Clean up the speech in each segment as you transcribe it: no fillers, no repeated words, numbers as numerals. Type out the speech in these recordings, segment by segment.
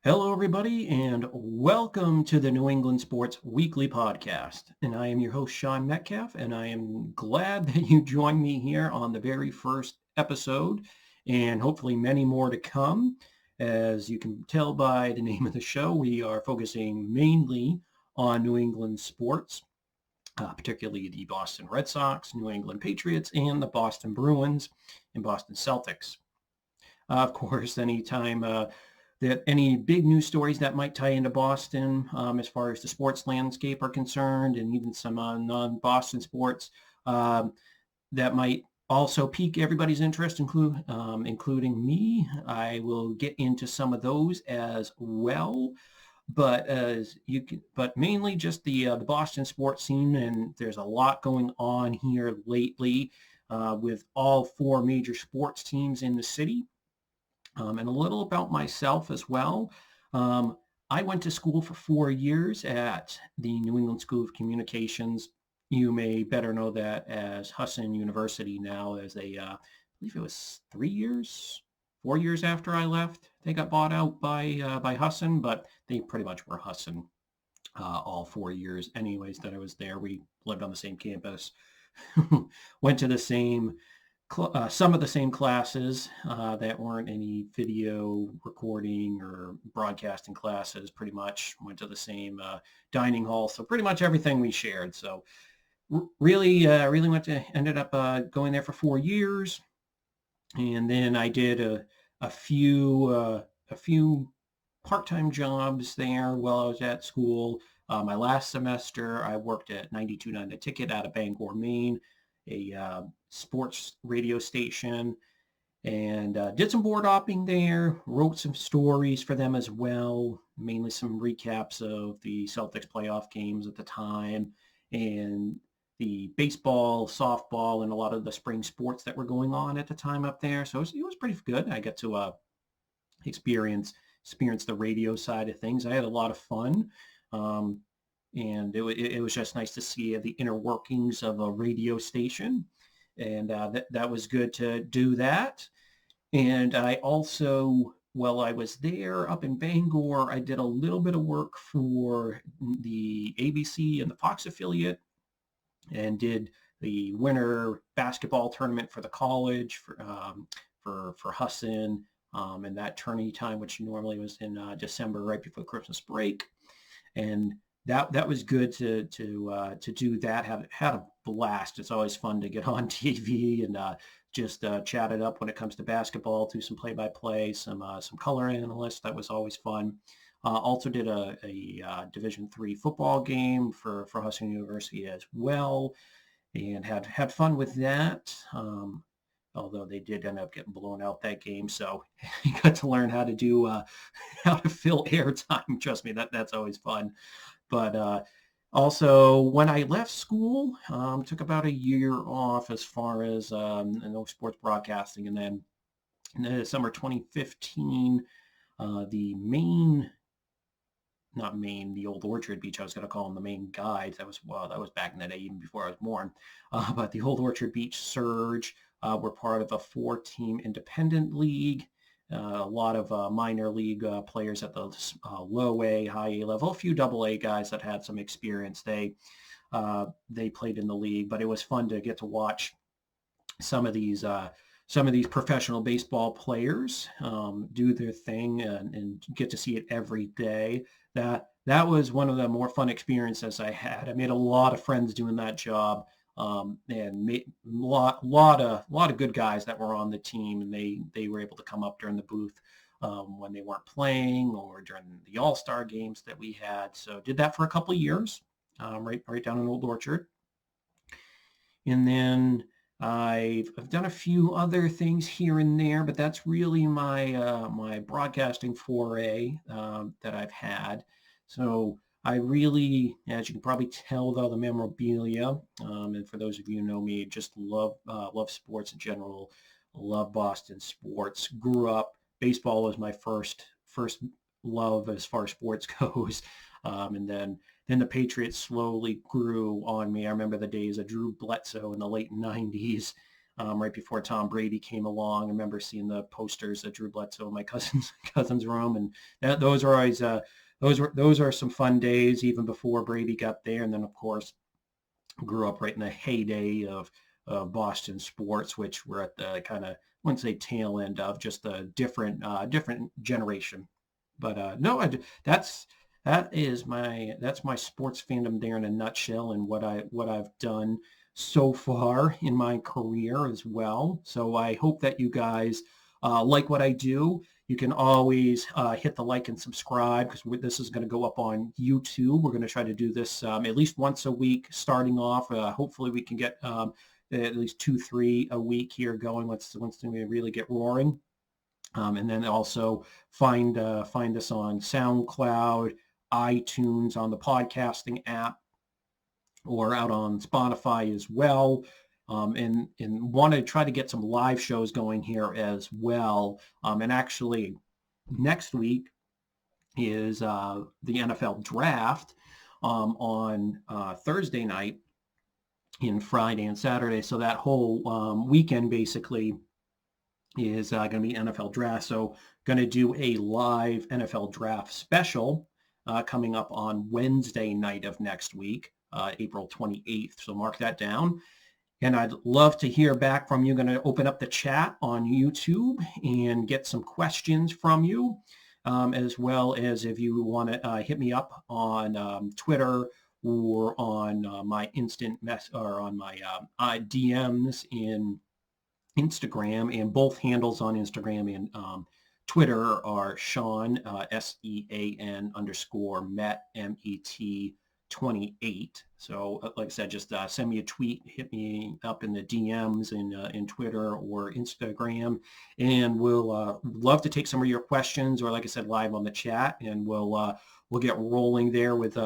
Hello, everybody, and welcome to the New England Sports Weekly Podcast. And I am your host, Sean Metcalf, and I am glad that you joined me here on the very first episode, and hopefully many more to come. As you can tell by the name of the show, we are focusing mainly on New England sports, particularly the Boston Red Sox, New England Patriots, and the Boston Bruins and Boston Celtics. Of course, anytime that any big news stories that might tie into Boston as far as the sports landscape are concerned, and even some non-Boston sports that might also pique everybody's interest, including me. I will get into some of those as well. But mainly just the Boston sports scene, and there's a lot going on here lately with all four major sports teams in the city. And a little about myself as well. Um, I went to school for 4 years at the New England School of Communications. You may better know that as Husson University now, as I believe it was 3 years, 4 years after I left. They got bought out by Husson, but they pretty much were Husson all 4 years. Anyways, that I was there, we lived on the same campus, went to the same some of the same classes that weren't any video recording or broadcasting classes. Pretty much went to the same dining hall, so pretty much everything we shared. So really ended up going there for 4 years, and then I did a few part-time jobs there while I was at school. My last semester, I worked at 92.9 The Ticket out of Bangor, Maine, a sports radio station, and did some board hopping there, wrote some stories for them as well, mainly some recaps of the Celtics playoff games at the time, and the baseball, softball, and a lot of the spring sports that were going on at the time up there. So it was pretty good. I got to experience experience the radio side of things. I had a lot of fun. Um, and it was just nice to see the inner workings of a radio station. And that was good to do that. And I also, while I was there up in Bangor, I did a little bit of work for the ABC and the Fox affiliate, and did the winter basketball tournament for the college for Husson, and that tourney time, which normally was in December, right before Christmas break. And that was good to do that. Had a blast. It's always fun to get on TV and just chat it up when it comes to basketball. Do some play-by-play, some color analysts. That was always fun. Also did a Division III football game for Husson University as well, and had fun with that. Although they did end up getting blown out that game, so you got to learn how to do how to fill airtime. Trust me, that's always fun. But also, when I left school, took about a year off as far as sports broadcasting, and then in the summer 2015, the main not Maine, the old Orchard Beach. I was going to call them the Maine Guides. That was back in the day, even before I was born. But the old Orchard Beach Surge were part of a 4-team independent league. A lot of minor league players at the low A, high A level, a few double A guys that had some experience. They played in the league, but it was fun to get to watch some of these professional baseball players do their thing, and get to see it every day. That was one of the more fun experiences I had. I made a lot of friends doing that job, and made a lot of good guys that were on the team, and they were able to come up during the booth when they weren't playing, or during the All-Star games that we had. So did that for a couple of years, right down in Old Orchard. And then I've done a few other things here and there, but that's really my broadcasting foray that I've had. So I really, as you can probably tell, though, the memorabilia, and for those of you who know me, just love sports in general. Love Boston sports. Grew up, baseball was my first love as far as sports goes, and then the Patriots slowly grew on me. I remember the days of Drew Bledsoe in the late 90s, right before Tom Brady came along. I remember seeing the posters at Drew Bledsoe in my cousin's room, and those are always those are some fun days, even before Brady got there. And then, of course, grew up right in the heyday of Boston sports, which we're at the kind of, I wouldn't say tail end of, just a different generation. But no, that's my sports fandom there in a nutshell, and what I've done so far in my career as well. So I hope that you guys like what I do. You can always hit the like and subscribe, because this is going to go up on YouTube. We're going to try to do this at least once a week starting off. Hopefully we can get at least 2, 3 a week here going once we really get roaring. And then also find us on SoundCloud, iTunes, on the podcasting app, or out on Spotify as well. And want to try to get some live shows going here as well. And actually, next week is the NFL draft on Thursday night and Friday and Saturday. So that whole weekend basically is going to be NFL draft. So going to do a live NFL draft special coming up on Wednesday night of next week, April 28th. So mark that down. And I'd love to hear back from you. I'm going to open up the chat on YouTube and get some questions from you, as well as if you want to hit me up on Twitter or on my instant mess or on my DMs in Instagram. And both handles on Instagram and Twitter are Sean, SEAN _ MET 28. So like I said, just send me a tweet, hit me up in the DMs in Twitter or Instagram, and we'll love to take some of your questions, or like I said, live on the chat, and we'll get rolling there with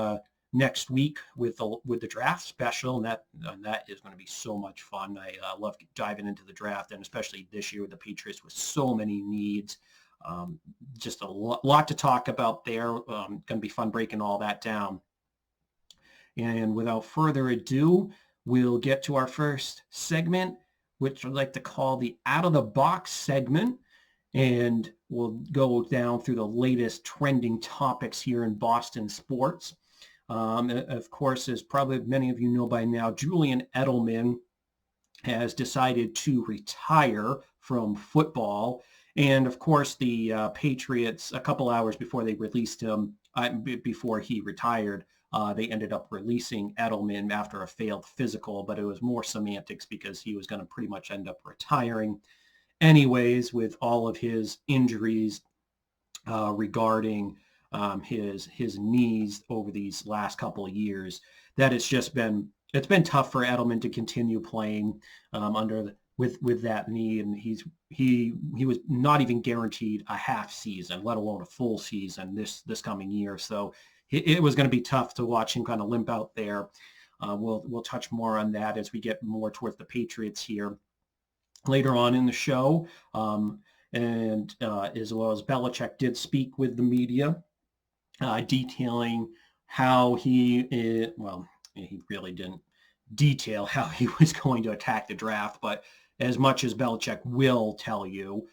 next week with the draft special, and that is going to be so much fun. I love diving into the draft, and especially this year with the Patriots with so many needs. Just a lot to talk about there. Going to be fun breaking all that down. And without further ado, we'll get to our first segment, which I'd like to call the Out of the Box segment. And we'll go down through the latest trending topics here in Boston sports. Of course, as probably many of you know by now, Julian Edelman has decided to retire from football. And of course, the Patriots, a couple hours before they released him, before he retired, they ended up releasing Edelman after a failed physical, but it was more semantics because he was going to pretty much end up retiring anyways with all of his injuries regarding his knees over these last couple of years. That it's been tough for Edelman to continue playing with that knee, and he was not even guaranteed a half season, let alone a full season this coming year. So it was going to be tough to watch him kind of limp out there. We'll touch more on that as we get more towards the Patriots here later on in the show. And as well as Belichick did speak with the media, detailing how he really didn't detail how he was going to attack the draft, but as much as Belichick will tell you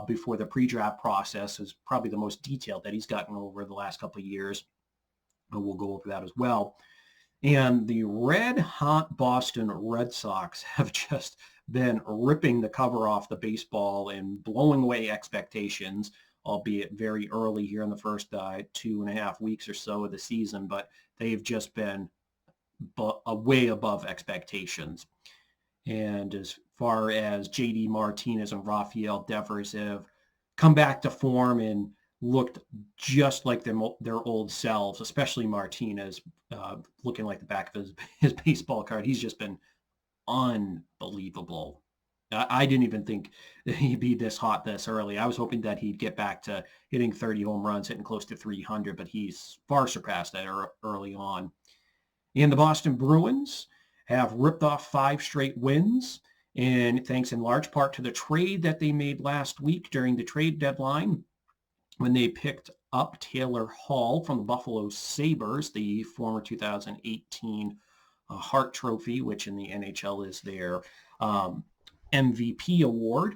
before the pre-draft process is probably the most detailed that he's gotten over the last couple of years. And we'll go over that as well. And the red hot Boston Red Sox have just been ripping the cover off the baseball and blowing away expectations, albeit very early here in the first 2.5 weeks or so of the season, but they've just been way above expectations. And as far as JD Martinez and Rafael Devers have come back to form and looked just like their old selves, especially Martinez, looking like the back of his baseball card. He's just been unbelievable. I didn't even think that he'd be this hot this early. I was hoping that he'd get back to hitting 30 home runs, hitting close to 300, but he's far surpassed that early on. And the Boston Bruins have ripped off 5 straight wins, and thanks in large part to the trade that they made last week during the trade deadline when they picked up Taylor Hall from the Buffalo Sabres, the former 2018 Hart Trophy, which in the NHL is their MVP award.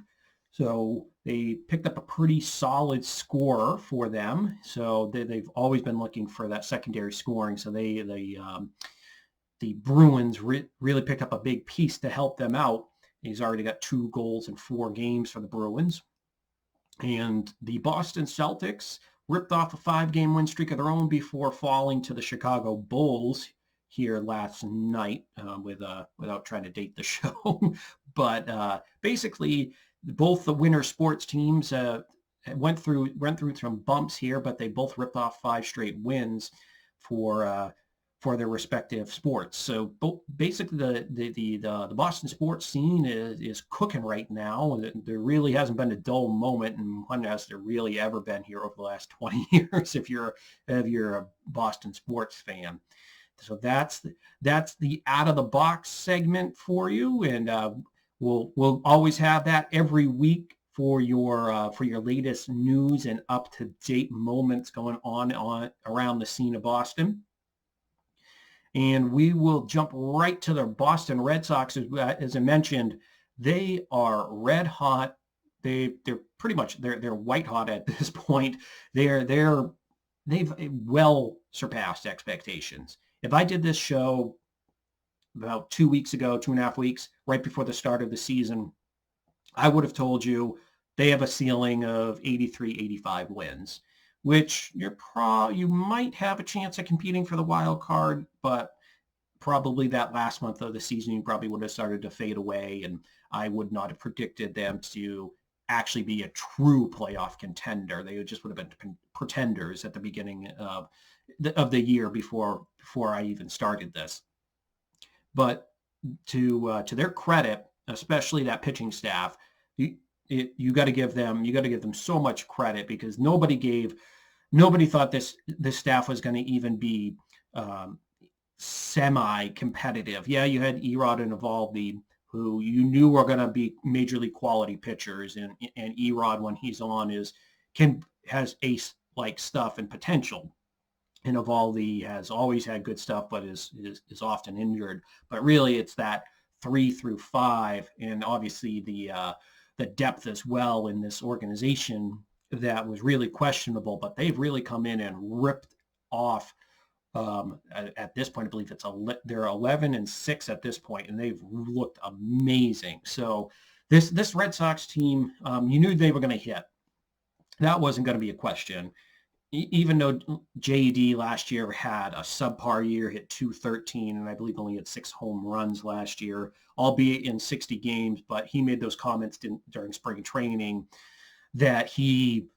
So they picked up a pretty solid scorer for them. So they've always been looking for that secondary scoring. So the Bruins really picked up a big piece to help them out. He's already got 2 goals in 4 games for the Bruins. And the Boston Celtics ripped off a 5-game win streak of their own before falling to the Chicago Bulls here last night without trying to date the show. But basically, both the winter sports teams went through some bumps here, but they both ripped off 5 straight wins for their respective sports. So basically, the Boston sports scene is cooking right now. There really hasn't been a dull moment, and when has there really ever been here over the last 20 years if you're a Boston sports fan. So that's the out of the box segment for you, and we'll always have that every week for your latest news and up to date moments going on around the scene of Boston. And we will jump right to the Boston Red Sox. As I mentioned, they are red hot. They're pretty much they're white hot at this point. They've well surpassed expectations. If I did this show about 2 weeks ago, 2.5 weeks, right before the start of the season, I would have told you they have a ceiling of 83, 85 wins, which you might have a chance of competing for the wild card, but probably that last month of the season, you probably would have started to fade away, and I would not have predicted them to actually be a true playoff contender. They just would have been pretenders at the beginning of the year before I even started this. But to their credit, especially that pitching staff, you got to give them so much credit, because nobody thought this staff was going to even be semi-competitive. Yeah, you had Erod and Evaldi, who you knew were going to be major league quality pitchers, and Erod, when he's on, has ace-like stuff and potential. And Evaldi has always had good stuff, but is often injured. But really, it's that 3 through 5, and obviously the depth as well in this organization that was really questionable. But they've really come in and ripped off. At this point, I believe they're 11-6 at this point, and they've looked amazing. So this Red Sox team, you knew they were going to hit. That wasn't going to be a question. Even though JD last year had a subpar year, hit .213, and I believe only had 6 home runs last year, albeit in 60 games, but he made those comments during spring training that he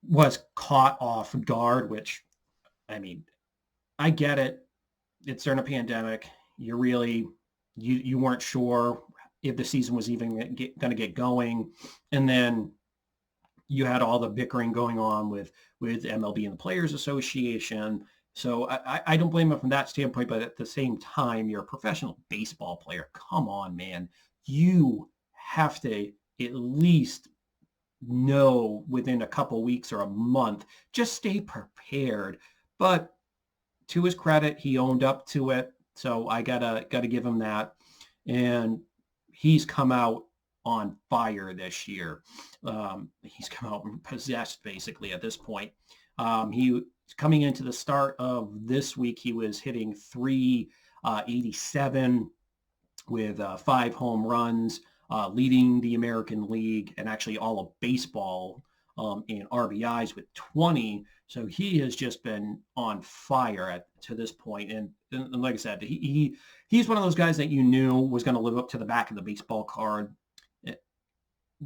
was caught off guard, which, I mean, I get it. It's during a pandemic. You weren't sure if the season was even going to get going. And then you had all the bickering going on with MLB and the Players Association. So I don't blame him from that standpoint, but at the same time, you're a professional baseball player. Come on, man. You have to at least know within a couple weeks or a month. Just stay prepared. But to his credit, he owned up to it. So I gotta give him that. And he's come out on fire this year. He's come out possessed basically at this point. He coming into the start of this week, he was hitting .387 with 5 home runs, leading the American League and actually all of baseball in RBIs with 20. So he has just been on fire to this point. And like I said, he's one of those guys that you knew was going to live up to the back of the baseball card.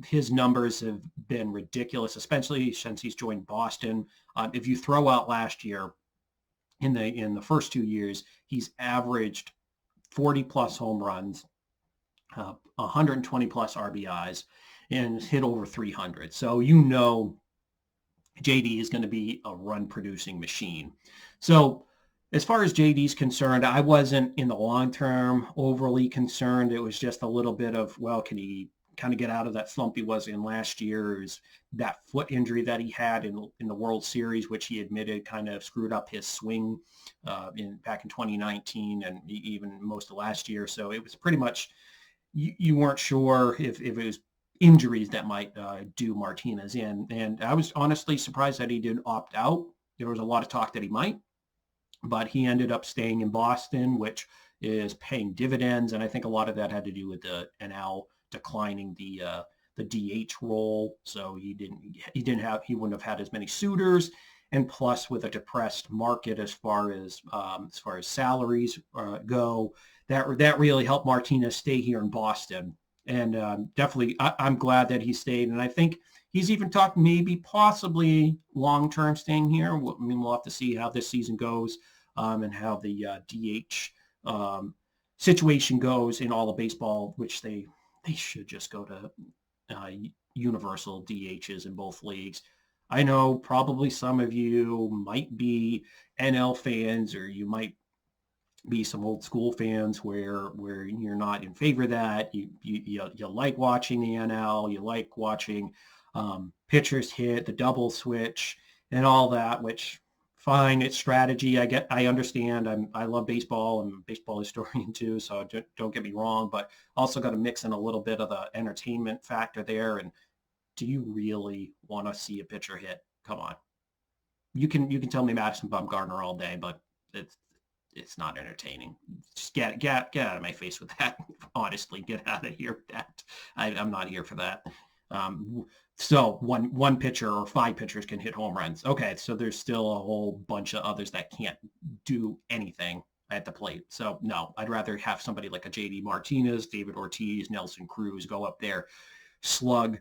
His numbers have been ridiculous, especially since he's joined Boston. If you throw out last year, in the first 2 years, he's averaged 40 plus home runs, 120 plus RBIs, and hit over 300. So JD is going to be a run-producing machine. So as far as JD's concerned, I wasn't in the long term overly concerned. It was just a little bit of, well, can he kind of get out of that slump he was in last year? Is that foot injury that he had in the World Series, which he admitted kind of screwed up his swing back in 2019 and even most of last year. So it was pretty much you weren't sure if it was injuries that might do Martinez in. And I was honestly surprised that he didn't opt out. There was a lot of talk that he might, but he ended up staying in Boston, which is paying dividends. And I think a lot of that had to do with the NL declining the DH role. So he wouldn't have had as many suitors. And plus, with a depressed market as far as salaries go, that really helped Martinez stay here in Boston. And definitely, I'm glad that he stayed. And I think he's even talked maybe possibly long-term staying here. I mean, we'll have to see how this season goes and how the DH situation goes in all of baseball, which they should just go to universal DHs in both leagues. I know probably some of you might be NL fans, or you might be some old school fans where you're not in favor of that. You like watching the NL, you like watching pitchers hit the double switch and all that, which fine, it's strategy. I understand. I love baseball. I'm a baseball historian too, so don't get me wrong, but also got to mix in a little bit of the entertainment factor there. And do you really want to see a pitcher hit? Come on. You can tell me Madison Bumgarner all day, but it's not entertaining. Just get out of my face with that. Honestly, get out of here with that. I'm not here for that. So one pitcher or five pitchers can hit home runs. Okay, so there's still a whole bunch of others that can't do anything at the plate. So no, I'd rather have somebody like a JD Martinez, David Ortiz, Nelson Cruz go up there, slug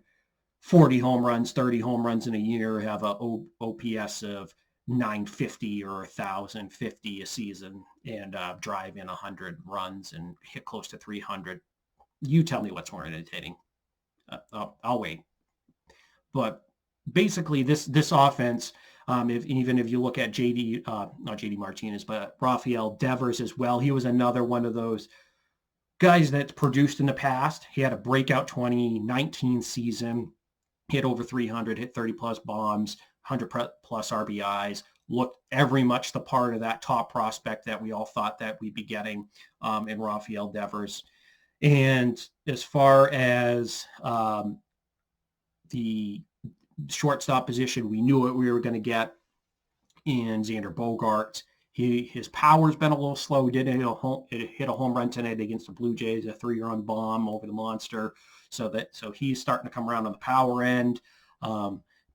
40 home runs, 30 home runs in a year, have a OPS of 950 or 1,050 a season, and drive in 100 runs and hit close to 300. You tell me what's more entertaining. I'll wait. But basically, this offense, even if you look at not JD Martinez, but Rafael Devers as well, he was another one of those guys that's produced in the past. He had a breakout 2019 season, hit over 300, hit 30 plus bombs, 100 plus RBIs, looked every much the part of that top prospect that we all thought that we'd be getting in Rafael Devers. And as far as the shortstop position, we knew what we were going to get in Xander Bogaerts. His power's been a little slow. He did hit a home run tonight against the Blue Jays, a 3-run bomb over the monster. So he's starting to come around on the power end.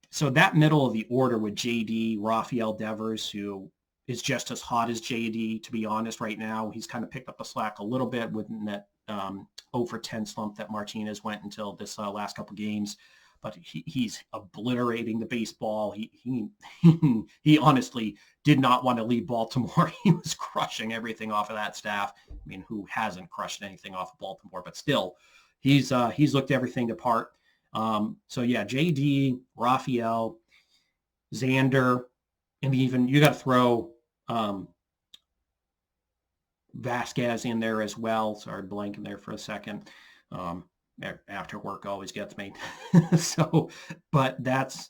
So that middle of the order with JD, Rafael Devers, who is just as hot as JD, to be honest, right now. He's kind of picked up the slack a little bit with that 0 for 10 slump that Martinez went until this last couple games. But he's obliterating the baseball. He honestly did not want to leave Baltimore. He was crushing everything off of that staff. I mean, who hasn't crushed anything off of Baltimore? But still, he's looked everything apart. So yeah, JD, Rafael, Xander, and even you got to throw Vasquez in there as well. Sorry, blanking there for a second. After work always gets me. So, but that's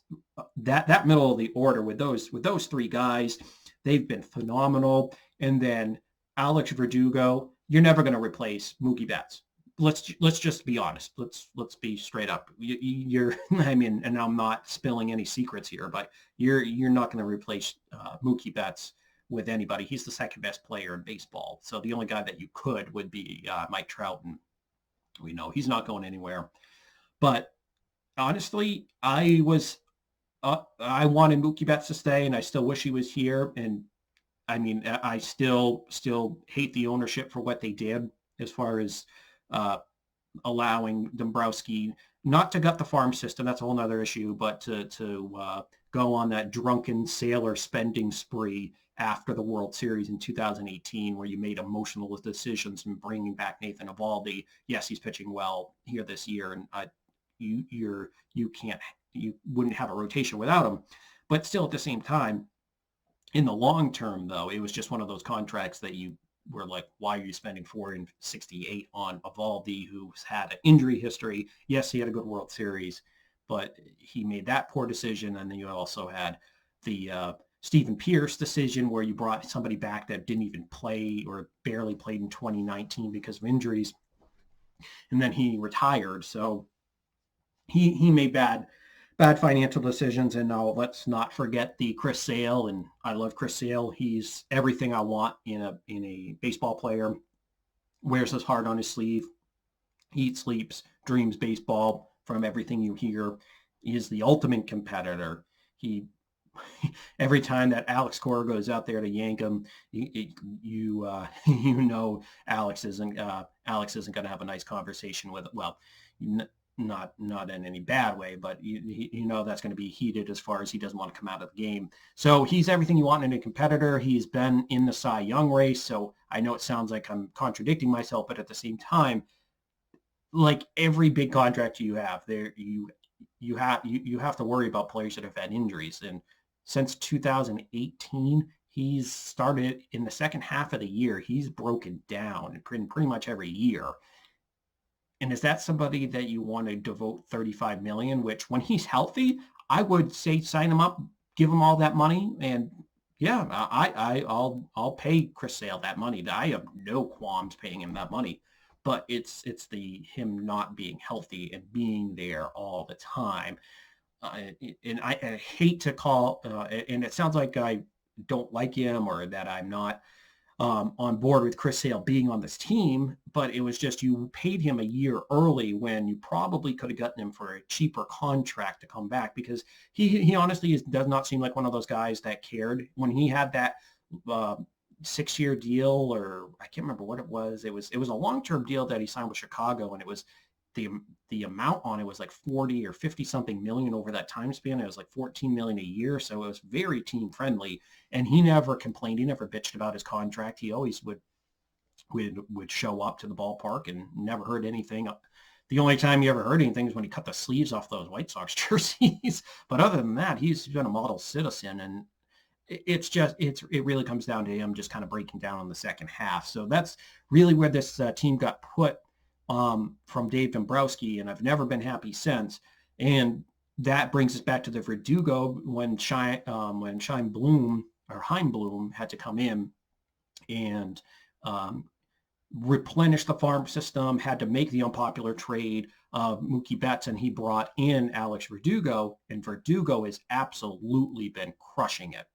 that middle of the order with those three guys. They've been phenomenal. And then Alex Verdugo, you're never going to replace Mookie Betts. Let's just be honest. Let's be straight up. You're I mean, and I'm not spilling any secrets here, but you're not going to replace Mookie Betts with anybody. He's the second best player in baseball. So the only guy that you could would be Mike Trout, and we know he's not going anywhere. But honestly, I wanted Mookie Betts to stay, and I still wish he was here. And I mean, I still hate the ownership for what they did as far as allowing Dombrowski not to gut the farm system. That's a whole nother issue, but to go on that drunken sailor spending spree after the World Series in 2018, where you made emotional decisions and bringing back Nathan Eovaldi. Yes, he's pitching well here this year, and you wouldn't have a rotation without him. But still, at the same time, in the long term, though, it was just one of those contracts that you were like, why are you spending $468 on Eovaldi, who's had an injury history? Yes, he had a good World Series, but he made that poor decision. And then you also had the Stephen Pierce decision where you brought somebody back that didn't even play or barely played in 2019 because of injuries. and then he retired. So he made bad financial decisions. And now let's not forget the Chris Sale. And I love Chris Sale. He's everything I want in a baseball player. Wears his heart on his sleeve, eats, sleeps, dreams baseball. From everything you hear, he is the ultimate competitor. He every time that Alex Cora goes out there to yank him, you know Alex isn't going to have a nice conversation with it. Well, not in any bad way, but you know that's going to be heated as far as he doesn't want to come out of the game. So he's everything you want in a competitor. He's been in the Cy Young race, so I know it sounds like I'm contradicting myself, but at the same time, like every big contract you have, there you have to worry about players that have had injuries. And since 2018, he's started in the second half of the year. He's broken down in pretty much every year. And is that somebody that you want to devote 35 million, which when he's healthy, I would say sign him up, give him all that money. And yeah, I'll pay Chris Sale that money. I have no qualms paying him that money. But it's the him not being healthy and being there all the time. And I hate to call, and it sounds like I don't like him or that I'm not on board with Chris Sale being on this team, but it was just you paid him a year early when you probably could have gotten him for a cheaper contract to come back, because he honestly does not seem like one of those guys that cared when he had that 6-year deal, or I can't remember what it was. It was a long-term deal that he signed with Chicago, and it was the amount on it was like 40 or 50 something million over that time span. It was like 14 million a year. So it was very team friendly. And he never complained. He never bitched about his contract. He always would show up to the ballpark and never heard anything. The only time you ever heard anything is when he cut the sleeves off those White Sox jerseys. But other than that, he's been a model citizen. And it really comes down to him just kind of breaking down in the second half. So that's really where this team got put from Dave Dombrowski, and I've never been happy since. And that brings us back to the Verdugo when Chaim Bloom had to come in and replenish the farm system, had to make the unpopular trade of Mookie Betts, and he brought in Alex Verdugo, and Verdugo has absolutely been crushing it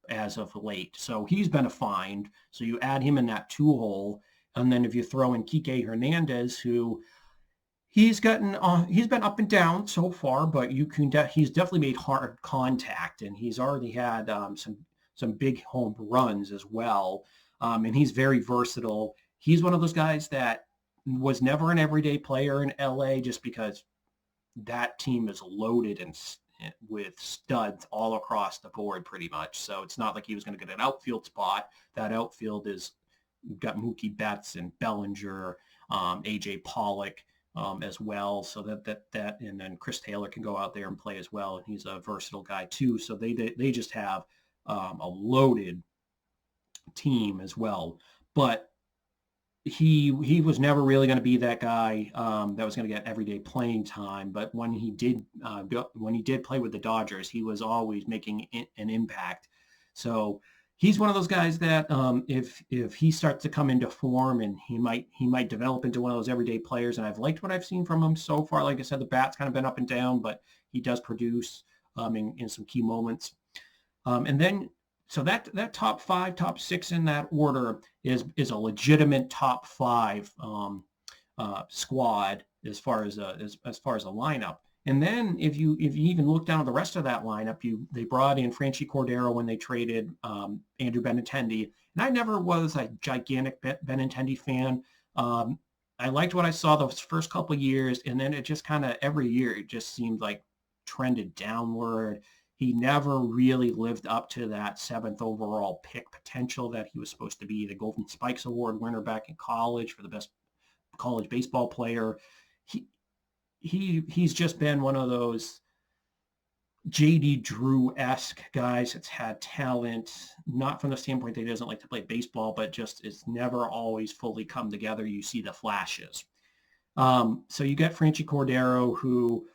as of late. So he's been a find. So you add him in that two-hole. And then if you throw in Kike Hernandez, who he's been up and down so far, but he's definitely made hard contact, and he's already had some big home runs as well. And he's very versatile. He's one of those guys that was never an everyday player in LA, just because that team is loaded and with studs all across the board pretty much. So it's not like he was going to get an outfield spot. That outfield is got Mookie Betts and Bellinger, AJ Pollock as well. So that and then Chris Taylor can go out there and play as well. And he's a versatile guy too. So they just have a loaded team as well. But he was never really going to be that guy that was going to get everyday playing time. But when he did play with the Dodgers, he was always making an impact. So he's one of those guys that if he starts to come into form, and he might develop into one of those everyday players. And I've liked what I've seen from him so far. Like I said, the bat's kind of been up and down, but he does produce in some key moments. And then so that top 5, top 6 in that order is a legitimate top 5 squad as far as a lineup. And then if you even look down at the rest of that lineup, they brought in Franchy Cordero when they traded Andrew Benintendi. And I never was a gigantic Benintendi fan. I liked what I saw those first couple of years, and then it just kind of every year it just seemed like trended downward. He never really lived up to that 7th overall pick potential that he was supposed to be, the Golden Spikes Award winner back in college for the best college baseball player. He's just been one of those J.D. Drew-esque guys that's had talent, not from the standpoint that he doesn't like to play baseball, but just it's never always fully come together. You see the flashes. So you get Franchy Cordero, who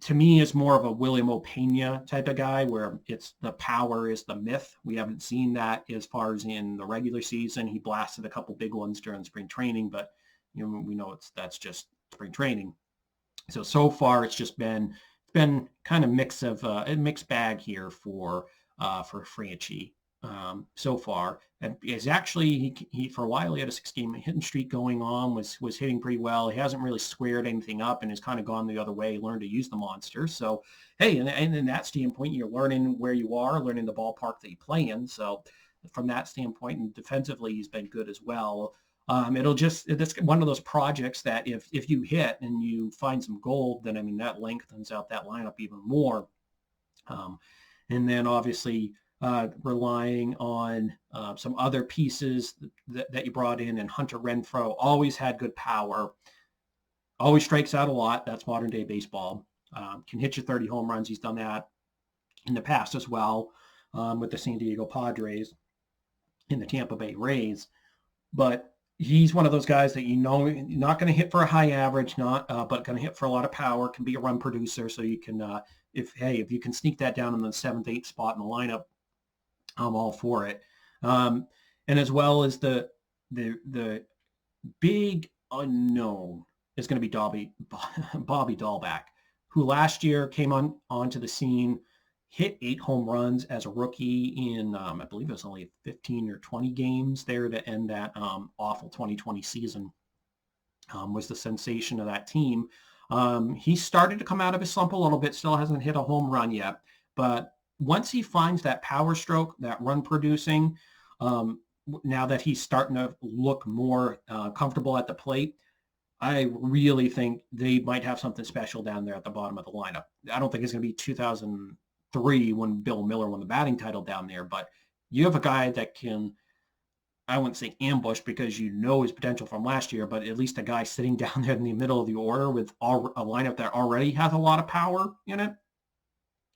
to me is more of a William Opeña type of guy, where it's the power is the myth. We haven't seen that as far as in the regular season. He blasted a couple big ones during spring training, but we know that's just spring training. So far it's just been kind of a mixed bag here for Franchi so far. And is actually he for a while he had a 6-game hitting streak going on, was hitting pretty well. He hasn't really squared anything up and has kind of gone the other way, learned to use the monster. So hey, and in that standpoint, you're learning where you are, learning the ballpark that you play in. So from that standpoint, and defensively, he's been good as well. It's one of those projects that if you hit and you find some gold, then I mean that lengthens out that lineup even more. Um, and then obviously relying on some other pieces that you brought in, and Hunter Renfroe always had good power, always strikes out a lot. That's modern day baseball. Can hit you 30 home runs. He's done that in the past as well with the San Diego Padres and the Tampa Bay Rays. But he's one of those guys that not going to hit for a high average, but going to hit for a lot of power. Can be a run producer, so you can if you can sneak that down in the 7th, 8th spot in the lineup, I'm all for it. And as well as the big unknown is going to be Bobby Dahlbeck, who last year came onto the scene, hit 8 home runs as a rookie in, I believe it was only 15 or 20 games there to end that awful 2020 season, was the sensation of that team. He started to come out of his slump a little bit, still hasn't hit a home run yet, but once he finds that power stroke, that run producing, now that he's starting to look more comfortable at the plate, I really think they might have something special down there at the bottom of the lineup. I don't think it's going to be 2003 when Bill Miller won the batting title down there, but you have a guy that can, I wouldn't say ambush because his potential from last year, but at least a guy sitting down there in the middle of the order with a lineup that already has a lot of power in it.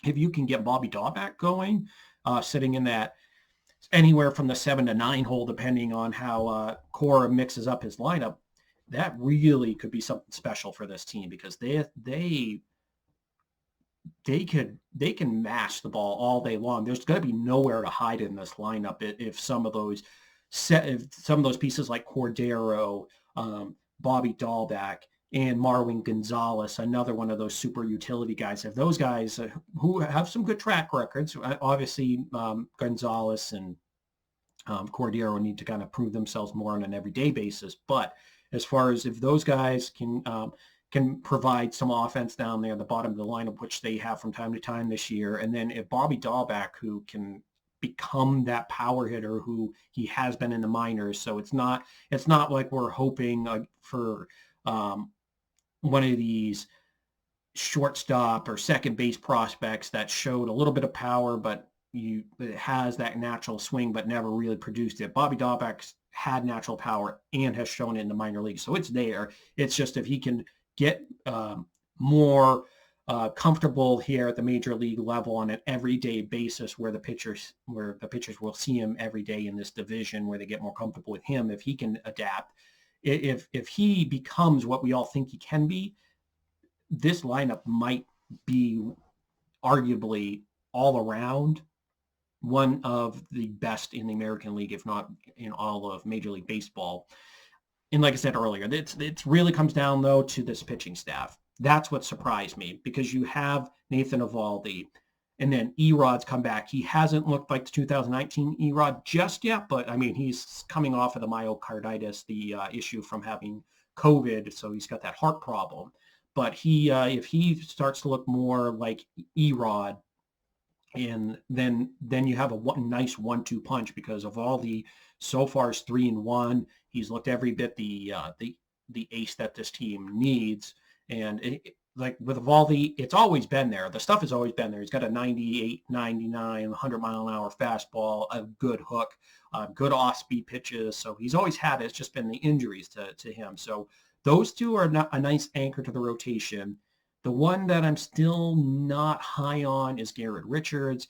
If you can get Bobby Dahlbeck going, sitting in that anywhere from the 7 to 9 hole, depending on how Cora mixes up his lineup, that really could be something special for this team, because they can mash the ball all day long. There's going to be nowhere to hide in this lineup if some of those pieces like Cordero, Bobby Dahlbeck, and Marwin Gonzalez, another one of those super utility guys. If those guys who have some good track records, obviously Gonzalez and Cordero need to kind of prove themselves more on an everyday basis. But as far as if those guys can provide some offense down there at the bottom of the lineup, which they have from time to time this year, and then if Bobby Dahlbeck, who can become that power hitter who he has been in the minors, so it's not like we're hoping for one of these shortstop or second base prospects that showed a little bit of power, but it has that natural swing, but never really produced it. Bobby Dahlbeck's had natural power and has shown it in the minor leagues, so it's there. It's just if he can get more comfortable here at the major league level on an everyday basis, where the pitchers will see him every day in this division, where they get more comfortable with him. If he can adapt, if he becomes what we all think he can be, this lineup might be arguably all around one of the best in the American League, if not in all of Major League Baseball. And like I said earlier, it really comes down, though, to this pitching staff. That's what surprised me, because you have Nathan Eovaldi, and then Erod's come back. He hasn't looked like the 2019 Erod just yet, but I mean, he's coming off of the myocarditis, the issue from having COVID, so he's got that heart problem. But if he starts to look more like Erod, and then you have a nice 1-2 punch, because Eovaldi so far is 3-1. He's looked every bit the ace that this team needs. And like with Eovaldi, it's always been there. The stuff has always been there. He's got a 98, 99, 100-mile-an-hour fastball, a good hook, good off-speed pitches. So he's always had it. It's just been the injuries to him. So those two are a nice anchor to the rotation. The one that I'm still not high on is Garrett Richards.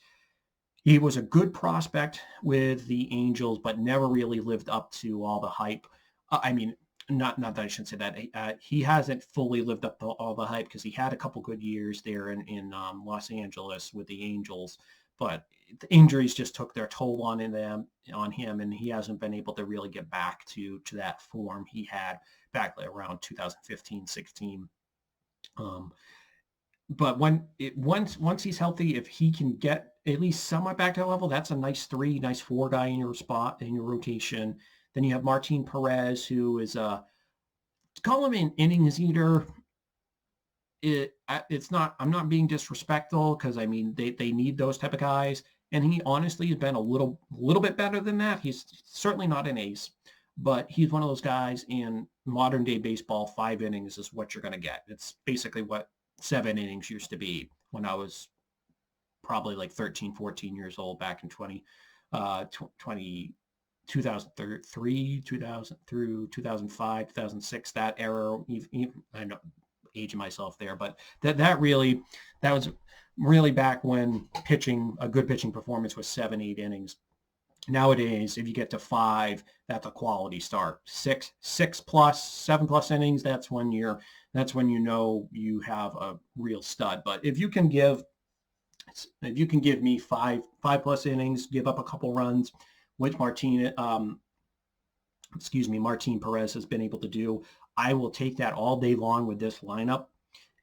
He was a good prospect with the Angels, but never really lived up to all the hype. I mean, not that I shouldn't say that. He hasn't fully lived up to all the hype, because he had a couple good years there in Los Angeles with the Angels. but the injuries just took their toll on him, and he hasn't been able to really get back to that form he had back around 2015, 16. But once he's healthy, if he can get at least somewhat back to that level, that's a nice 3, nice 4 guy in your spot in your rotation. Then you have Martin Perez, who is call him an innings eater. It's not. I'm not being disrespectful, because I mean they need those type of guys, and he honestly has been a little bit better than that. He's certainly not an ace, but he's one of those guys in modern day baseball. 5 innings is what you're going to get. It's basically what 7 innings used to be when I was probably like 13, 14 years old back in 2003, 2000 through 2005, 2006, that era. I know, aging myself there, but that was really back when a good pitching performance was 7, 8 innings. Nowadays, if you get to 5, that's a quality start. 6 plus, 7 plus innings, that's when you know you have a real stud. But if you can give me 5 plus innings, give up a couple runs, which Martin Perez has been able to do, I will take that all day long with this lineup,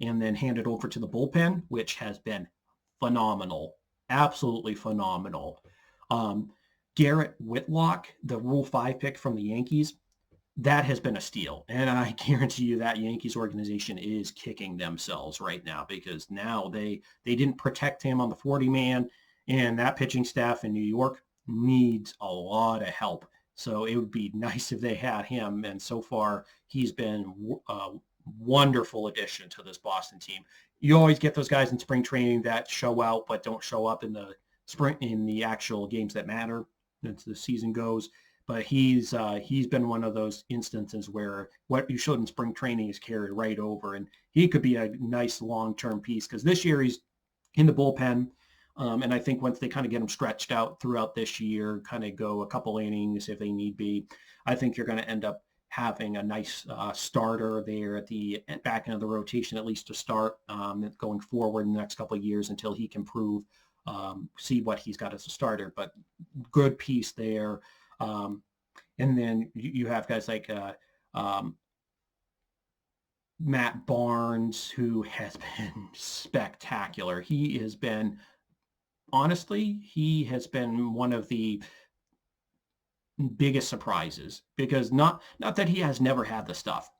and then hand it over to the bullpen, which has been phenomenal, absolutely phenomenal. Garrett Whitlock, the Rule 5 pick from the Yankees, that has been a steal. And I guarantee you that Yankees organization is kicking themselves right now, because now they didn't protect him on the 40-man, and that pitching staff in New York needs a lot of help. So it would be nice if they had him. And so far, he's been a wonderful addition to this Boston team. You always get those guys in spring training that show out but don't show up in the actual games that matter as the season goes. But he's been one of those instances where what you showed in spring training is carried right over, and he could be a nice long-term piece, because this year he's in the bullpen. And I think once they kind of get him stretched out throughout this year, kind of go a couple innings if they need be, I think you're going to end up having a nice starter there at the back end of the rotation, at least to start, going forward in the next couple of years until he can prove, see what he's got as a starter. But good piece there. And then you have guys like Matt Barnes, who has been spectacular. He has been one of the biggest surprises, because not that he has never had the stuff.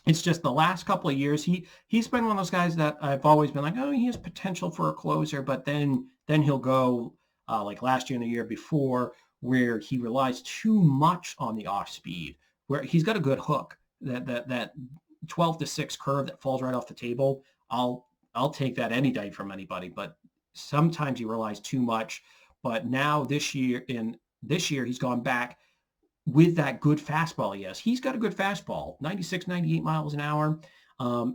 It's just the last couple of years, he's been one of those guys that I've always been like, oh, he has potential for a closer, but then he'll go like last year and the year before, where he relies too much on the off speed, where he's got a good hook, that 12-6 curve that falls right off the table. I'll take that any day from anybody, but sometimes he relies too much. But now this year he's gone back with that good fastball. Yes, he's got a good fastball, 96, 98 miles an hour.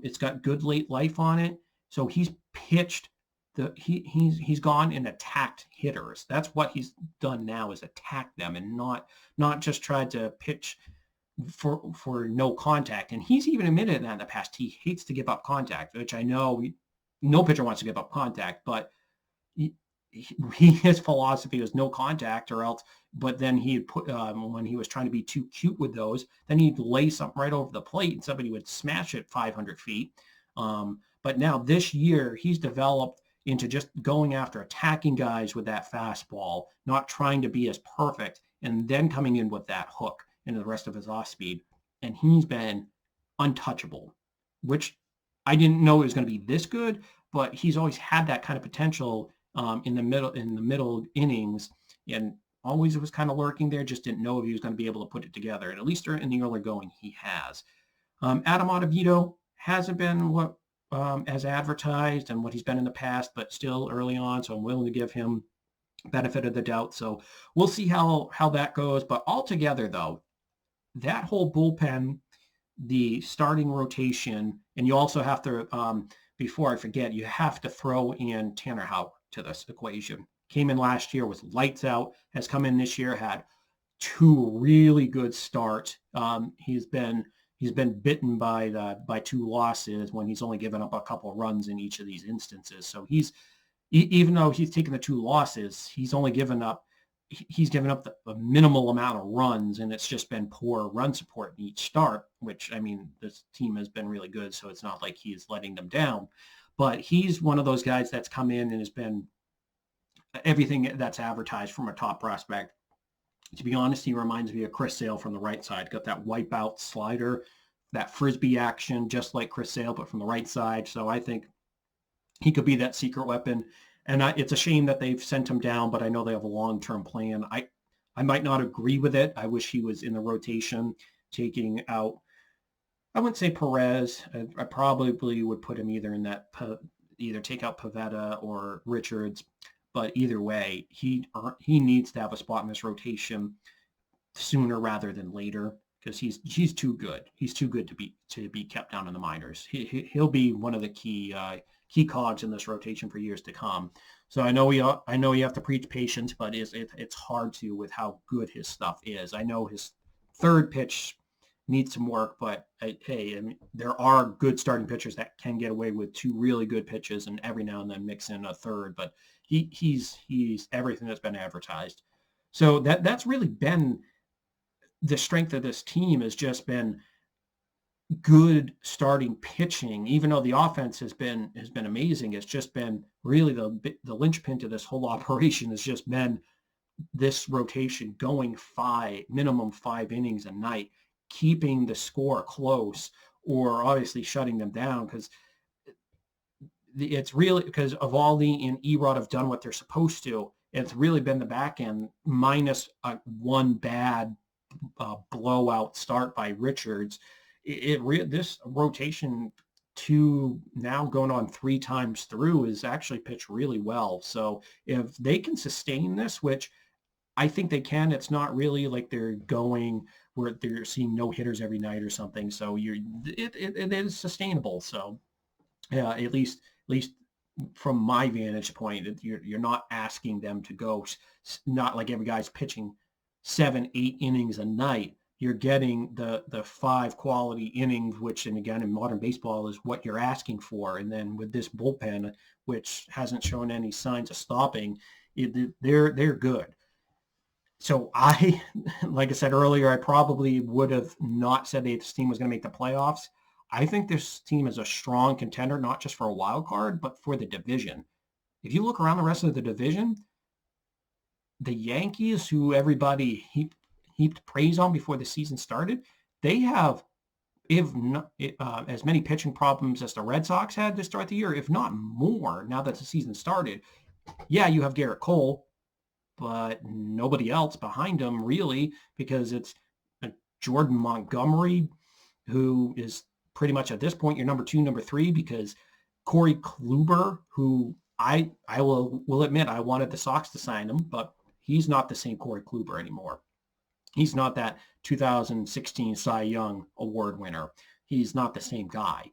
It's got good late life on it. So he's pitched he's gone and attacked hitters. That's what he's done now, is attack them, and not just tried to pitch for no contact. And he's even admitted that in the past. He hates to give up contact, which I know no pitcher wants to give up contact, but his philosophy was no contact or else. But then he'd put when he was trying to be too cute with those, then he'd lay something right over the plate and somebody would smash it 500 feet. But now this year he's developed into just going after attacking guys with that fastball, not trying to be as perfect, and then coming in with that hook into the rest of his off speed. And he's been untouchable, which I didn't know it was going to be this good, but he's always had that kind of potential in the middle innings, and always was kind of lurking there. Just didn't know if he was going to be able to put it together. And at least in the early going, he has. Adam Ottavino hasn't been what as advertised and what he's been in the past, but still early on. So I'm willing to give him benefit of the doubt. So we'll see how that goes. But altogether, though, that whole bullpen, the starting rotation, and you also have to, before I forget, you have to throw in Tanner Houck to this equation. Came in last year, was lights out, has come in this year, had 2 really good starts. He's been bitten by 2 losses when he's only given up a couple of runs in each of these instances. So he's even though he's taken the 2 losses, he's only given up a minimal amount of runs, and it's just been poor run support in each start, which, I mean, this team has been really good, so it's not like he's letting them down. But he's one of those guys that's come in and has been everything that's advertised from a top prospect. To be honest, he reminds me of Chris Sale from the right side. Got that wipeout slider, that frisbee action, just like Chris Sale, but from the right side. So I think he could be that secret weapon. And it's a shame that they've sent him down, but I know they have a long-term plan. I might not agree with it. I wish he was in the rotation, taking out, I wouldn't say Perez. I probably would put him either in that, either take out Pivetta or Richards. But either way, he needs to have a spot in this rotation sooner rather than later, because he's too good. He's too good to be kept down in the minors. He'll be one of the key cogs in this rotation for years to come. So I know you have to preach patience, but it's hard to with how good his stuff is. I know his third pitch needs some work, but hey, I mean, there are good starting pitchers that can get away with 2 really good pitches and every now and then mix in a third. But he's everything that's been advertised. So that's really been the strength of this team, has just been good starting pitching. Even though the offense has been amazing, it's just been really the linchpin to this whole operation has just been this rotation going minimum 5 innings a night, keeping the score close, or obviously shutting them down, because it's really because Evaldi and Erod have done what they're supposed to. It's really been the back end minus one bad blowout start by Richards. This rotation, 2 now going on 3 times through, is actually pitched really well. So if they can sustain this, which I think they can, it's not really like they're going where they're seeing no hitters every night or something. So it is sustainable. So yeah, at least from my vantage point, you're not asking them to go, not like every guy's pitching 7, 8 innings a night. You're getting the 5 quality innings, which, and again, in modern baseball, is what you're asking for. And then with this bullpen, which hasn't shown any signs of stopping, they're good. So like I said earlier, I probably would have not said that this team was going to make the playoffs. I think this team is a strong contender, not just for a wild card, but for the division. If you look around the rest of the division, the Yankees, who everybody heaped praise on before the season started, they have, if not, as many pitching problems as the Red Sox had to start the year, if not more, now that the season started. Yeah, you have Garrett Cole, but nobody else behind him really, because it's Jordan Montgomery, who is pretty much at this point your number 2, number 3, because Corey Kluber, who I will admit I wanted the Sox to sign him, but he's not the same Corey Kluber anymore. He's not that 2016 Cy Young Award winner. He's not the same guy.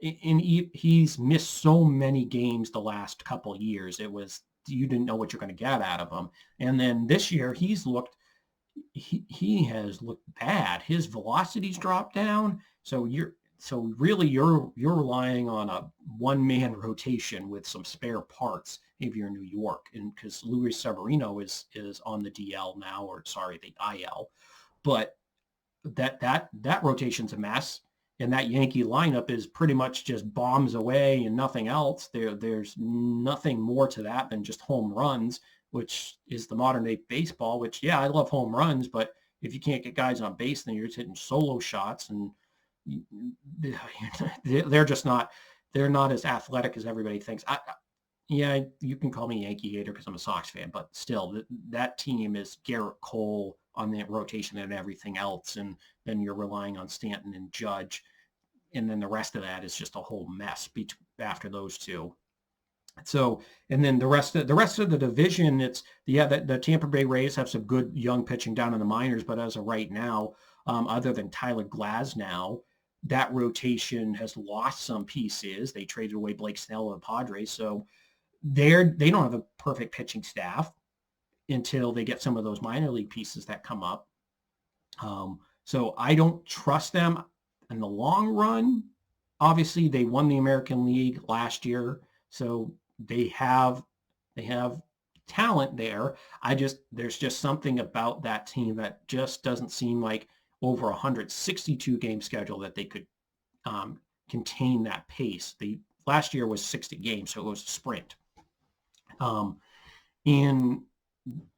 And he's missed so many games the last couple of years. It was, you didn't know what you're going to get out of him. And then this year he has looked bad. His velocity's dropped down. So you're relying on a one-man rotation with some spare parts if you're in New York, and because Luis Severino is on the DL now, or sorry, the IL. But that rotation's a mess, and that Yankee lineup is pretty much just bombs away and nothing else. There's nothing more to that than just home runs, which is the modern day baseball. Which, yeah, I love home runs, but if you can't get guys on base, then you're just hitting solo shots, and they're just not. They're not as athletic as everybody thinks. Yeah, you can call me Yankee hater because I'm a Sox fan, but still, that team is Garrett Cole on that rotation and everything else, and then you're relying on Stanton and Judge, and then the rest of that is just a whole mess after those two. So, and then the rest of the division, it's the Tampa Bay Rays have some good young pitching down in the minors, but as of right now, other than Tyler Glasnow, that rotation has lost some pieces. They traded away Blake Snell to the Padres, so they don't have a perfect pitching staff until they get some of those minor league pieces that come up. So I don't trust them in the long run. Obviously, they won the American League last year, so they have They have talent there. There's just something about that team that just doesn't seem like over a 162 game schedule that they could um, contain that pace. The last year was 60 games, so it was a sprint. In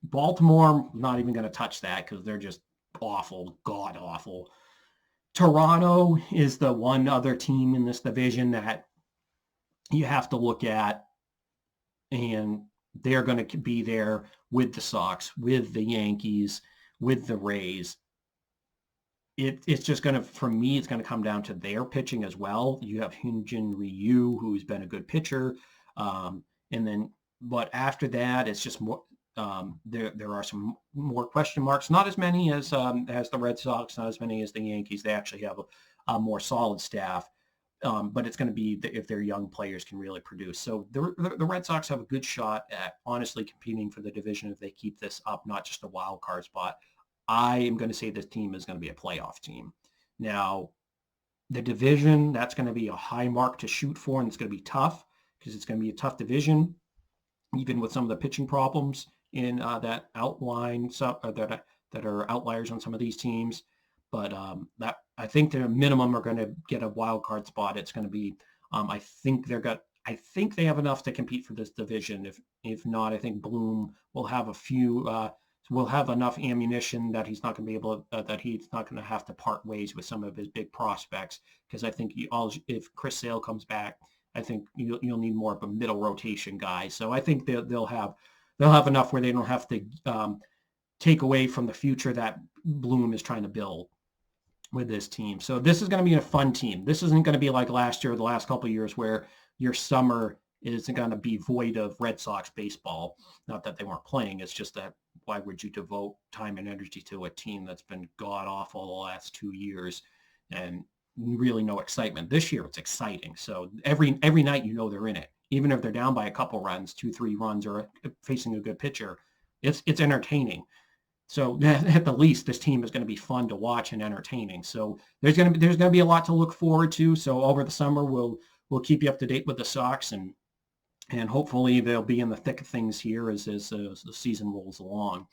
Baltimore, not even going to touch that because they're just awful, god awful. Toronto is the one other team in this division that you have to look at, and they're going to be there with the Sox, with the Yankees, with the Rays. It's just going to, for me, it's going to come down to their pitching as well. You have Hyunjin Ryu, who's been a good pitcher. And then, but after that, it's just more, there are some more question marks, not as many as the Red Sox, not as many as the Yankees. They actually have a more solid staff. But it's going to be if their young players can really produce. So the Red Sox have a good shot at honestly competing for the division if they keep this up, not just a wild card spot. I am going to say this team is going to be a playoff team. Now, the division, that's going to be a high mark to shoot for, and it's going to be tough because it's going to be a tough division, even with some of the pitching problems in that outline that are outliers on some of these teams. But that I think the minimum are going to get a wild card spot. It's going to be, I think they have enough to compete for this division. If not, I think Bloom will have will have enough ammunition that he's not going to be able that he's not going to have to part ways with some of his big prospects. Because I think if Chris Sale comes back, I think you'll need more of a middle rotation guy. So I think they'll have enough where they don't have to take away from the future that Bloom is trying to build with this team. So this is going to be a fun team. This isn't going to be like last year or the last couple of years where your summer isn't going to be void of Red Sox baseball. Not that they weren't playing. It's just that why would you devote time and energy to a team that's been god awful the last 2 years and really no excitement? This year it's exciting. So every night they're in it. Even if they're down by a couple runs, 2-3 runs, or facing a good pitcher, it's entertaining. So at the least, this team is going to be fun to watch and entertaining. So there's going to be a lot to look forward to. So over the summer, we'll keep you up to date with the Sox, and hopefully they'll be in the thick of things here as the season rolls along.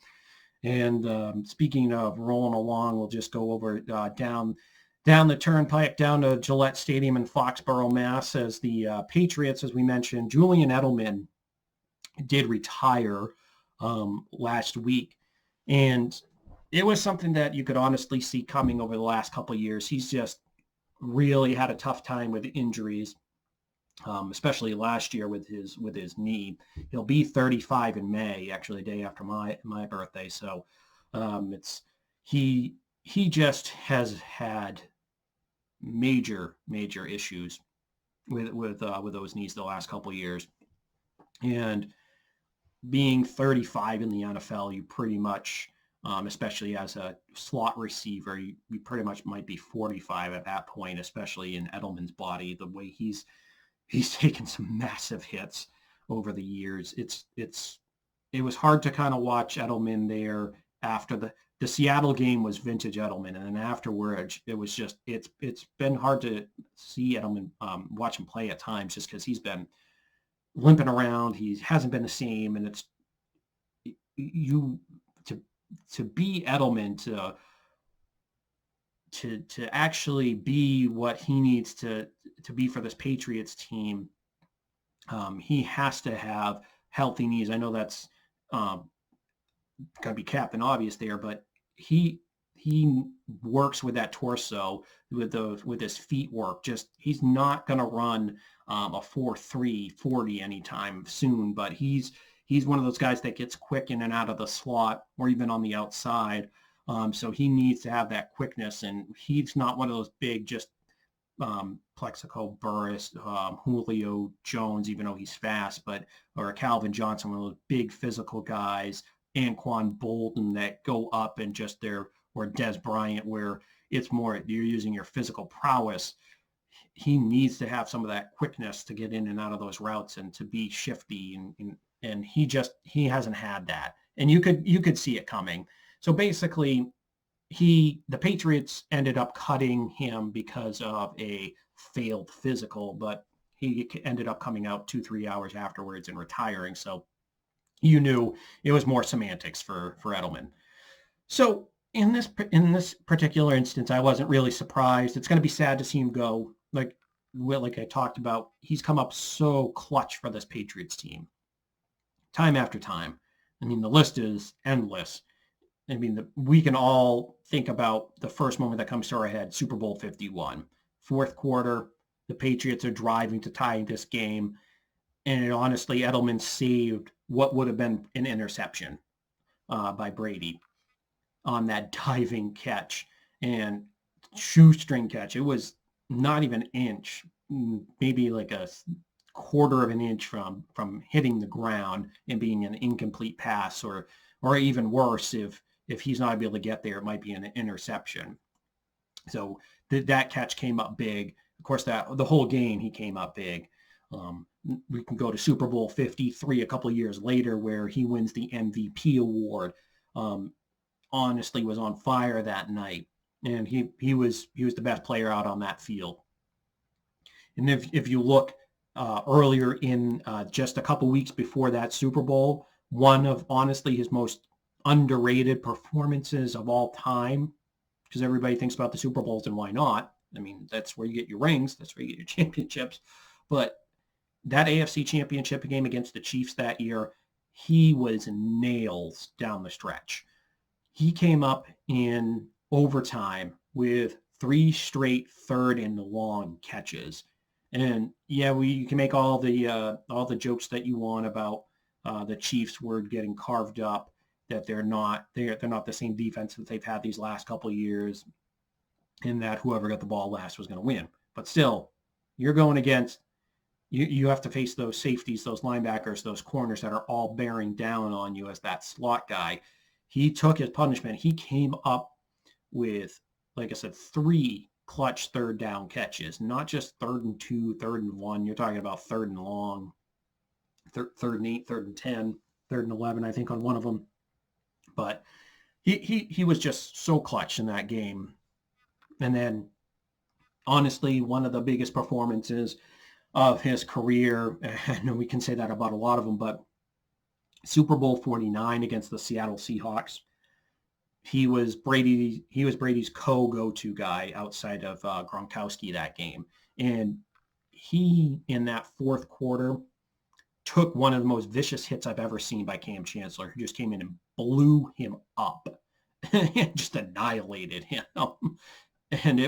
And speaking of rolling along, we'll just go over down the turnpike, down to Gillette Stadium in Foxborough, Mass, as the Patriots, as we mentioned, Julian Edelman did retire last week. And it was something that you could honestly see coming over the last couple of years. He's just really had a tough time with injuries, especially last year with his knee. He'll be 35 in May, actually, the day after my birthday. So he just has had major issues with those knees the last couple of years. And being 35 in the NFL, you pretty much, especially as a slot receiver, you pretty much might be 45 at that point, especially in Edelman's body, the way he's taken some massive hits over the years. It was hard to kind of watch Edelman there after the Seattle game was vintage Edelman, and then afterwards it was just it's been hard to see Edelman, watch him play at times, just because he's been limping around. He hasn't been the same, and it's to be Edelman, to actually be what he needs to be for this Patriots team. He has to have healthy knees. I know that's going to be Captain Obvious there, but he works with that torso, with his feet work. Just he's not going to run a 4.3 40 anytime soon, but he's one of those guys that gets quick in and out of the slot or even on the outside. So he needs to have that quickness, and he's not one of those big, just Plexico Burris, Julio Jones, even though he's fast, or Calvin Johnson, one of those big physical guys, Anquan Bolden, that go up and just or Des Bryant, where it's more you're using your physical prowess. He needs to have some of that quickness to get in and out of those routes and to be shifty, and he hasn't had that, and you could see it coming. So basically, the Patriots ended up cutting him because of a failed physical, but he ended up coming out 2-3 hours afterwards and retiring. So you knew it was more semantics for Edelman. So in this particular instance, I wasn't really surprised. It's going to be sad to see him go. Like I talked about, he's come up so clutch for this Patriots team, time after time. I mean, the list is endless. I mean, we can all think about the first moment that comes to our head: Super Bowl 51, fourth quarter. The Patriots are driving to tie this game, and honestly, Edelman saved what would have been an interception by Brady on that diving catch and shoestring catch. It was not even an inch, maybe like a quarter of an inch from hitting the ground and being an incomplete pass, or even worse, if he's not able to get there, it might be an interception. So that catch came up big. Of course, that the whole game he came up big. We can go to Super Bowl 53 a couple of years later, where he wins the MVP award. Honestly, was on fire that night, and he was the best player out on that field. And if you look earlier in just a couple weeks before that Super Bowl, one of honestly his most underrated performances of all time, because everybody thinks about the Super Bowls, and why not? I mean, that's where you get your rings, that's where you get your championships. But that AFC Championship game against the Chiefs that year, he was nails down the stretch. He came up in overtime with 3 straight third and long catches. And yeah, you can make all the jokes that you want about the Chiefs were getting carved up, that they're not the same defense that they've had these last couple of years, and that whoever got the ball last was going to win. But still, you're going against you have to face those safeties, those linebackers, those corners that are all bearing down on you as that slot guy. He took his punishment. He came up with, like I said, 3 clutch third down catches, not just 3rd and 2, 3rd and 1. You're talking about 3rd and long, 3rd and 8, 3rd and 10, 3rd and 11, I think, on one of them. But he was just so clutch in that game. And then, honestly, one of the biggest performances of his career, and we can say that about a lot of them, but Super Bowl 49 against the Seattle Seahawks, he was Brady's go-to guy outside of Gronkowski that game. And he, in that fourth quarter, took one of the most vicious hits I've ever seen by Cam Chancellor, who just came in and blew him up and just annihilated him. And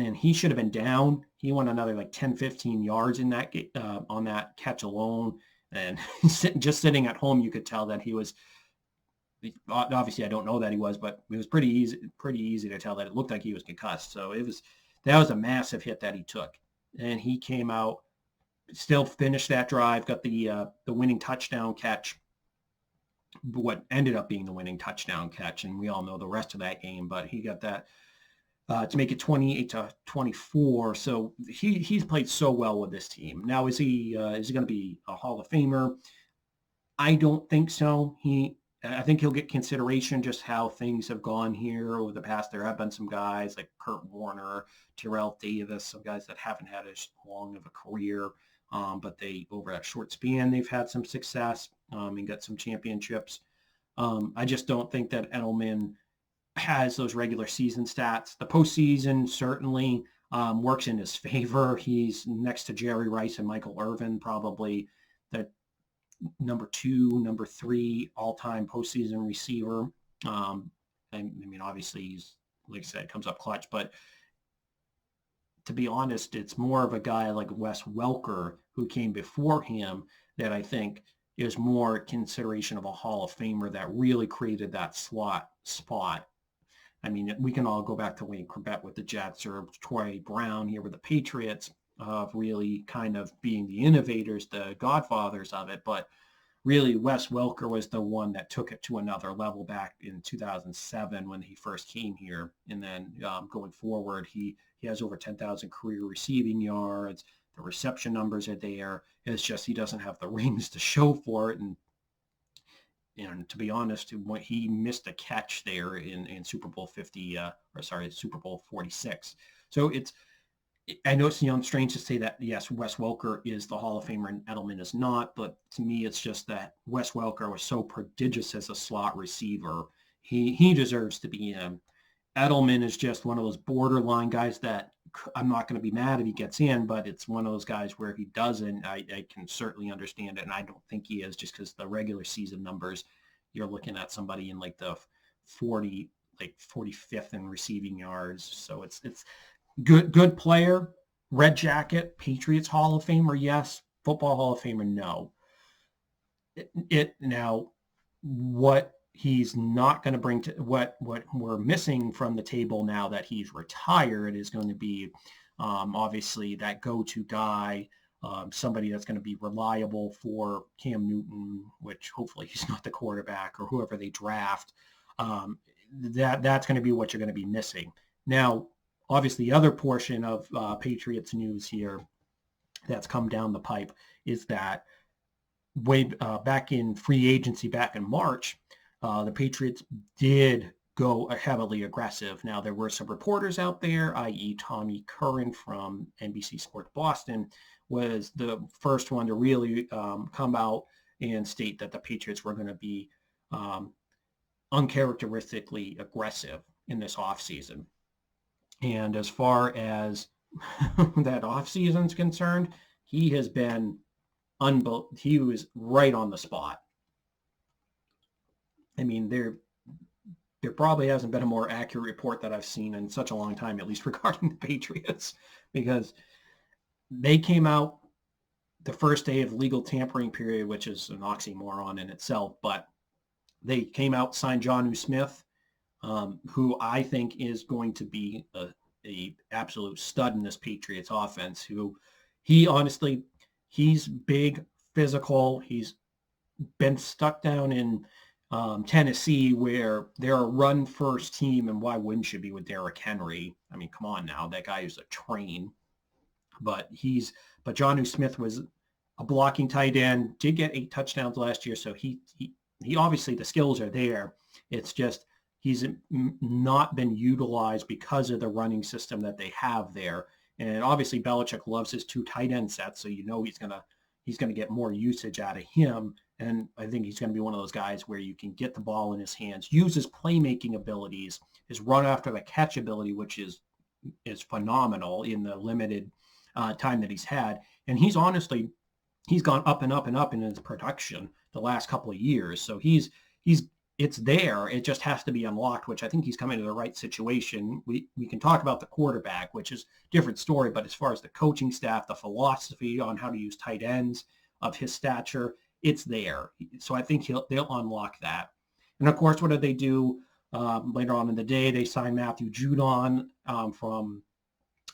then he should have been down. He went another like 10, 15 yards in that on that catch alone. And just sitting at home, you could tell that he was, obviously I don't know that he was, but it was pretty easy to tell that it looked like he was concussed. So that was a massive hit that he took. And he came out, still finished that drive, got the winning touchdown catch, what ended up being the winning touchdown catch. And we all know the rest of that game, but he got that to make it 28-24. So he's played so well with this team. Now, is he going to be a Hall of Famer? I don't think so. I think he'll get consideration, just how things have gone here over the past. There have been some guys like Kurt Warner, Terrell Davis, some guys that haven't had as long of a career, but they, over that short span, they've had some success and got some championships. I just don't think that Edelman has those regular season stats. The postseason certainly works in his favor. He's next to Jerry Rice and Michael Irvin, probably the number 2, number 3 all-time postseason receiver. I mean, obviously, he's, like I said, comes up clutch, but to be honest, it's more of a guy like Wes Welker, who came before him, that I think is more consideration of a Hall of Famer that really created that slot spot. I mean, we can all go back to Wayne Corbett with the Jets, or Troy Brown here with the Patriots, of really kind of being the innovators, the godfathers of it. But really, Wes Welker was the one that took it to another level back in 2007 when he first came here. And then going forward, he has over 10,000 career receiving yards. The reception numbers are there. It's just he doesn't have the rings to show for it. And to be honest, he missed a catch there in Super Bowl 50, Super Bowl 46. So I know it's strange to say that, yes, Wes Welker is the Hall of Famer and Edelman is not, but to me, it's just that Wes Welker was so prodigious as a slot receiver. He deserves to be in. Edelman is just one of those borderline guys that I'm not going to be mad if he gets in, but it's one of those guys where if he doesn't, I can certainly understand it, and I don't think he is, just because the regular season numbers, you're looking at somebody in like the 40, like 45th in receiving yards. So it's good player, red jacket, Patriots Hall of Famer, yes. Football Hall of Famer, no. It now, what he's not going to bring to what we're missing from the table now that he's retired is going to be obviously that go-to guy, somebody that's going to be reliable for Cam Newton, which hopefully he's not the quarterback, or whoever they draft. That's going to be what you're going to be missing. Now, obviously, the other portion of Patriots news here that's come down the pipe is that way back in free agency, back in March, the Patriots did go heavily aggressive. Now, there were some reporters out there, i.e. Tommy Curran from NBC Sports Boston, was the first one to really come out and state that the Patriots were going to be uncharacteristically aggressive in this offseason. And as far as that offseason is concerned, he has been he was right on the spot. I mean, there probably hasn't been a more accurate report that I've seen in such a long time, at least regarding the Patriots, because they came out the first day of legal tampering period, which is an oxymoron in itself, but they came out, signed Jonnu Smith, who I think is going to be a absolute stud in this Patriots offense, who he's big, physical. He's been stuck down in Tennessee, where they're a run-first team, and why wouldn't you be with Derrick Henry? I mean, come on now, that guy is a train. But Jonnu Smith was a blocking tight end, did get 8 touchdowns last year, so he obviously the skills are there. It's just he's not been utilized because of the running system that they have there. And obviously Belichick loves his 2 tight end sets, so you know he's gonna get more usage out of him. And I think he's going to be one of those guys where you can get the ball in his hands, use his playmaking abilities, his run after the catch ability, which is phenomenal in the limited time that he's had. And he's gone up and up and up in his production the last couple of years. So it's there. It just has to be unlocked, which I think he's coming to the right situation. We can talk about the quarterback, which is a different story, but as far as the coaching staff, the philosophy on how to use tight ends of his stature, it's there. So I think they'll unlock that. And of course, what did they do later on in the day? They signed Matthew Judon from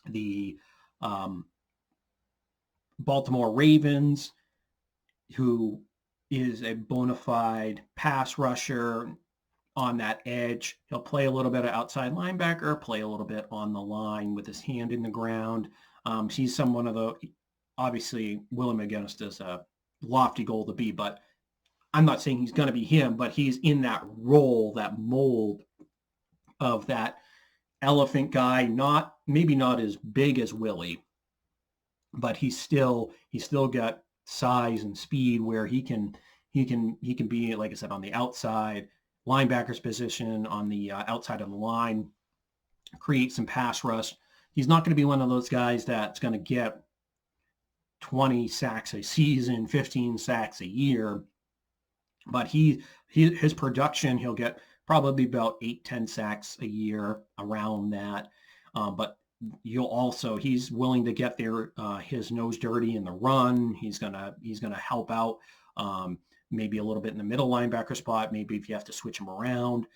the Baltimore Ravens, who is a bona fide pass rusher on that edge. He'll play a little bit of outside linebacker, play a little bit on the line with his hand in the ground. He's someone of the, obviously, Willie McGinnis does a lofty goal to be, but I'm not saying he's going to be him, but he's in that role, that mold of that elephant guy, maybe not as big as Willie, but he's still got size and speed where he can be, like I said, on the outside linebacker's position, on the outside of the line, create some pass rush. He's not going to be one of those guys that's going to get 20 sacks a season, 15 sacks a year, but his production, he'll get probably about 8-10 sacks a year, around that. But he's willing to get his nose dirty in the run. He's gonna help out, maybe a little bit in the middle linebacker spot. Maybe if you have to switch him around,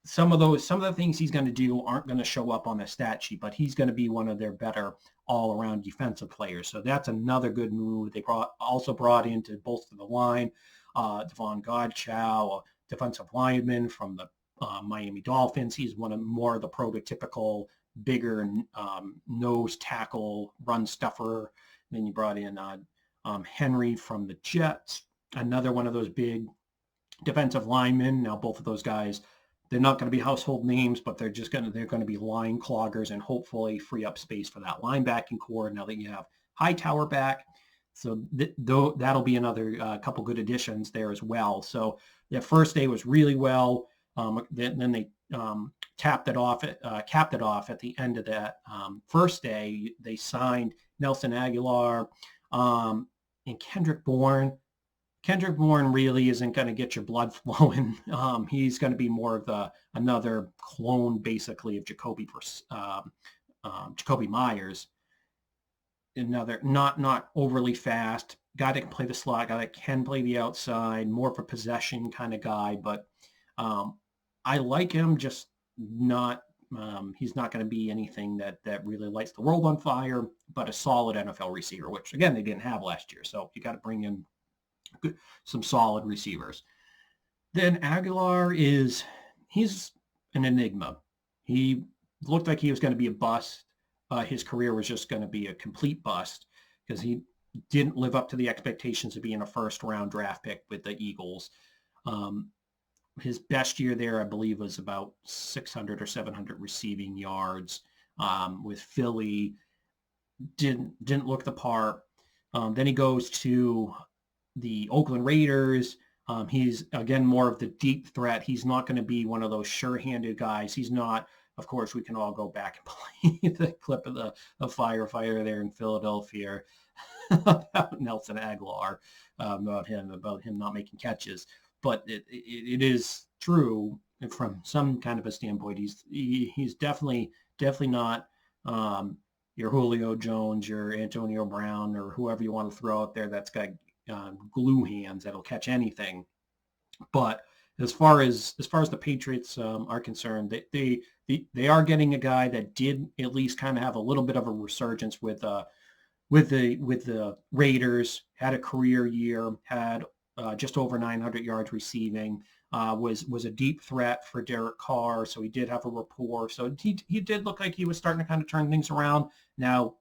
some of the things he's going to do aren't going to show up on the stat sheet, but he's going to be one of their better all-around defensive players. So that's another good move. They also brought in to bolster the line, Devon Godchow, a defensive lineman from the Miami Dolphins. He's more of the prototypical bigger nose tackle, run stuffer. Then you brought in Henry from the Jets, another one of those big defensive linemen. Now both of those guys they're not going to be household names, but they're going to be line cloggers and hopefully free up space for that linebacking core now that you have Hightower back. So that'll be another couple good additions there as well. So their first day was really well. Then they capped it off at the end of that first day. They signed Nelson Aguilar and Kendrick Bourne. Kendrick Bourne really isn't going to get your blood flowing. He's going to be more of another clone, basically, of Jacoby Myers. Another not overly fast guy that can play the slot, guy that can play the outside, more of a possession kind of guy. But I like him, just not. He's not going to be anything that really lights the world on fire, but a solid NFL receiver, which again they didn't have last year. So you got to bring in some solid receivers. Then Aguilar he's an enigma. He looked like he was going to be a bust. His career was just going to be a complete bust because he didn't live up to the expectations of being a first-round draft pick with the Eagles. His best year there, I believe, was about 600 or 700 receiving yards. With Philly, didn't look the part. Then he goes to the Oakland Raiders. He's, again, more of the deep threat. He's not going to be one of those sure-handed guys. He's not. Of course, we can all go back and play the clip of the firefighter there in Philadelphia about Nelson Aguilar, about him not making catches. But it is true from some kind of a standpoint. He's definitely not your Julio Jones, your Antonio Brown, or whoever you want to throw out there that's got glue hands that'll catch anything. But as far as the Patriots are concerned, they are getting a guy that did at least kind of have a little bit of a resurgence with the Raiders, had a career year, had just over 900 yards receiving, was a deep threat for Derek Carr, so he did have a rapport. So he did look like he was starting to kind of turn things around. Now,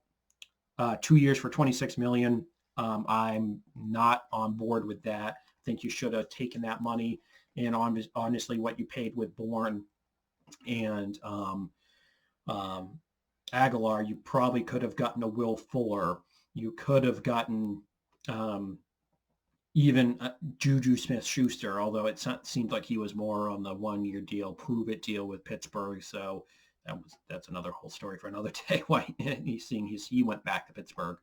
2 years for $26 million, I'm not on board with that. I think you should have taken that money and honestly what you paid with Bourne and Aguilar. You probably could have gotten a Will Fuller. You could have gotten even Juju Smith-Schuster, although it seemed like he was more on the one-year deal, prove-it deal with Pittsburgh. So that's another whole story for another day. Why he went back to Pittsburgh.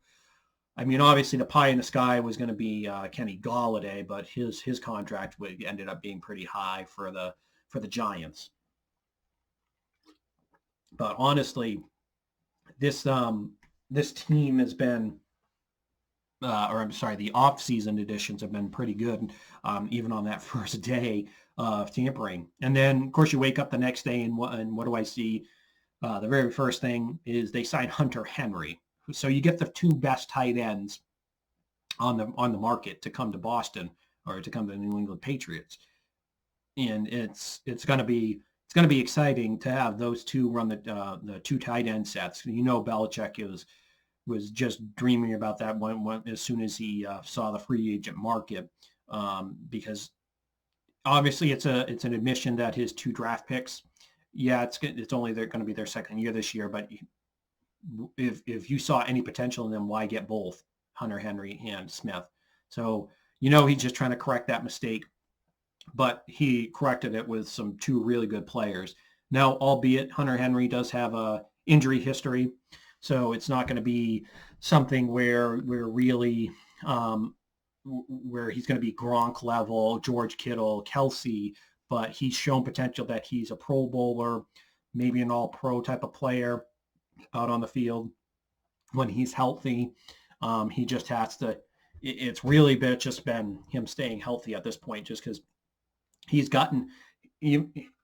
I mean, obviously the pie in the sky was going to be Kenny Golladay, but his contract ended up being pretty high for the Giants. But honestly, this team has been, the off-season additions have been pretty good, even on that first day of tampering. And then, of course, you wake up the next day, and what do I see? The very first thing is they signed Hunter Henry. So you get the two best tight ends on the market to come to Boston or to come to the New England Patriots, and it's going to be exciting to have those two run the two tight end sets. You know, Belichick was just dreaming about that one as soon as he saw the free agent market, because obviously it's an admission that his two draft picks, it's only they're going to be their second year this year, but if you saw any potential in them, why get both Hunter Henry and Smith? So he's just trying to correct that mistake, but he corrected it with two really good players. Now, albeit Hunter Henry does have a injury history, so it's not going to be something where we're really where he's going to be Gronk level, George Kittle, Kelsey, but he's shown potential that he's a Pro Bowler, maybe an all-pro type of player out on the field when he's healthy. He just has to, it's really just been him staying healthy at this point, just because he's gotten,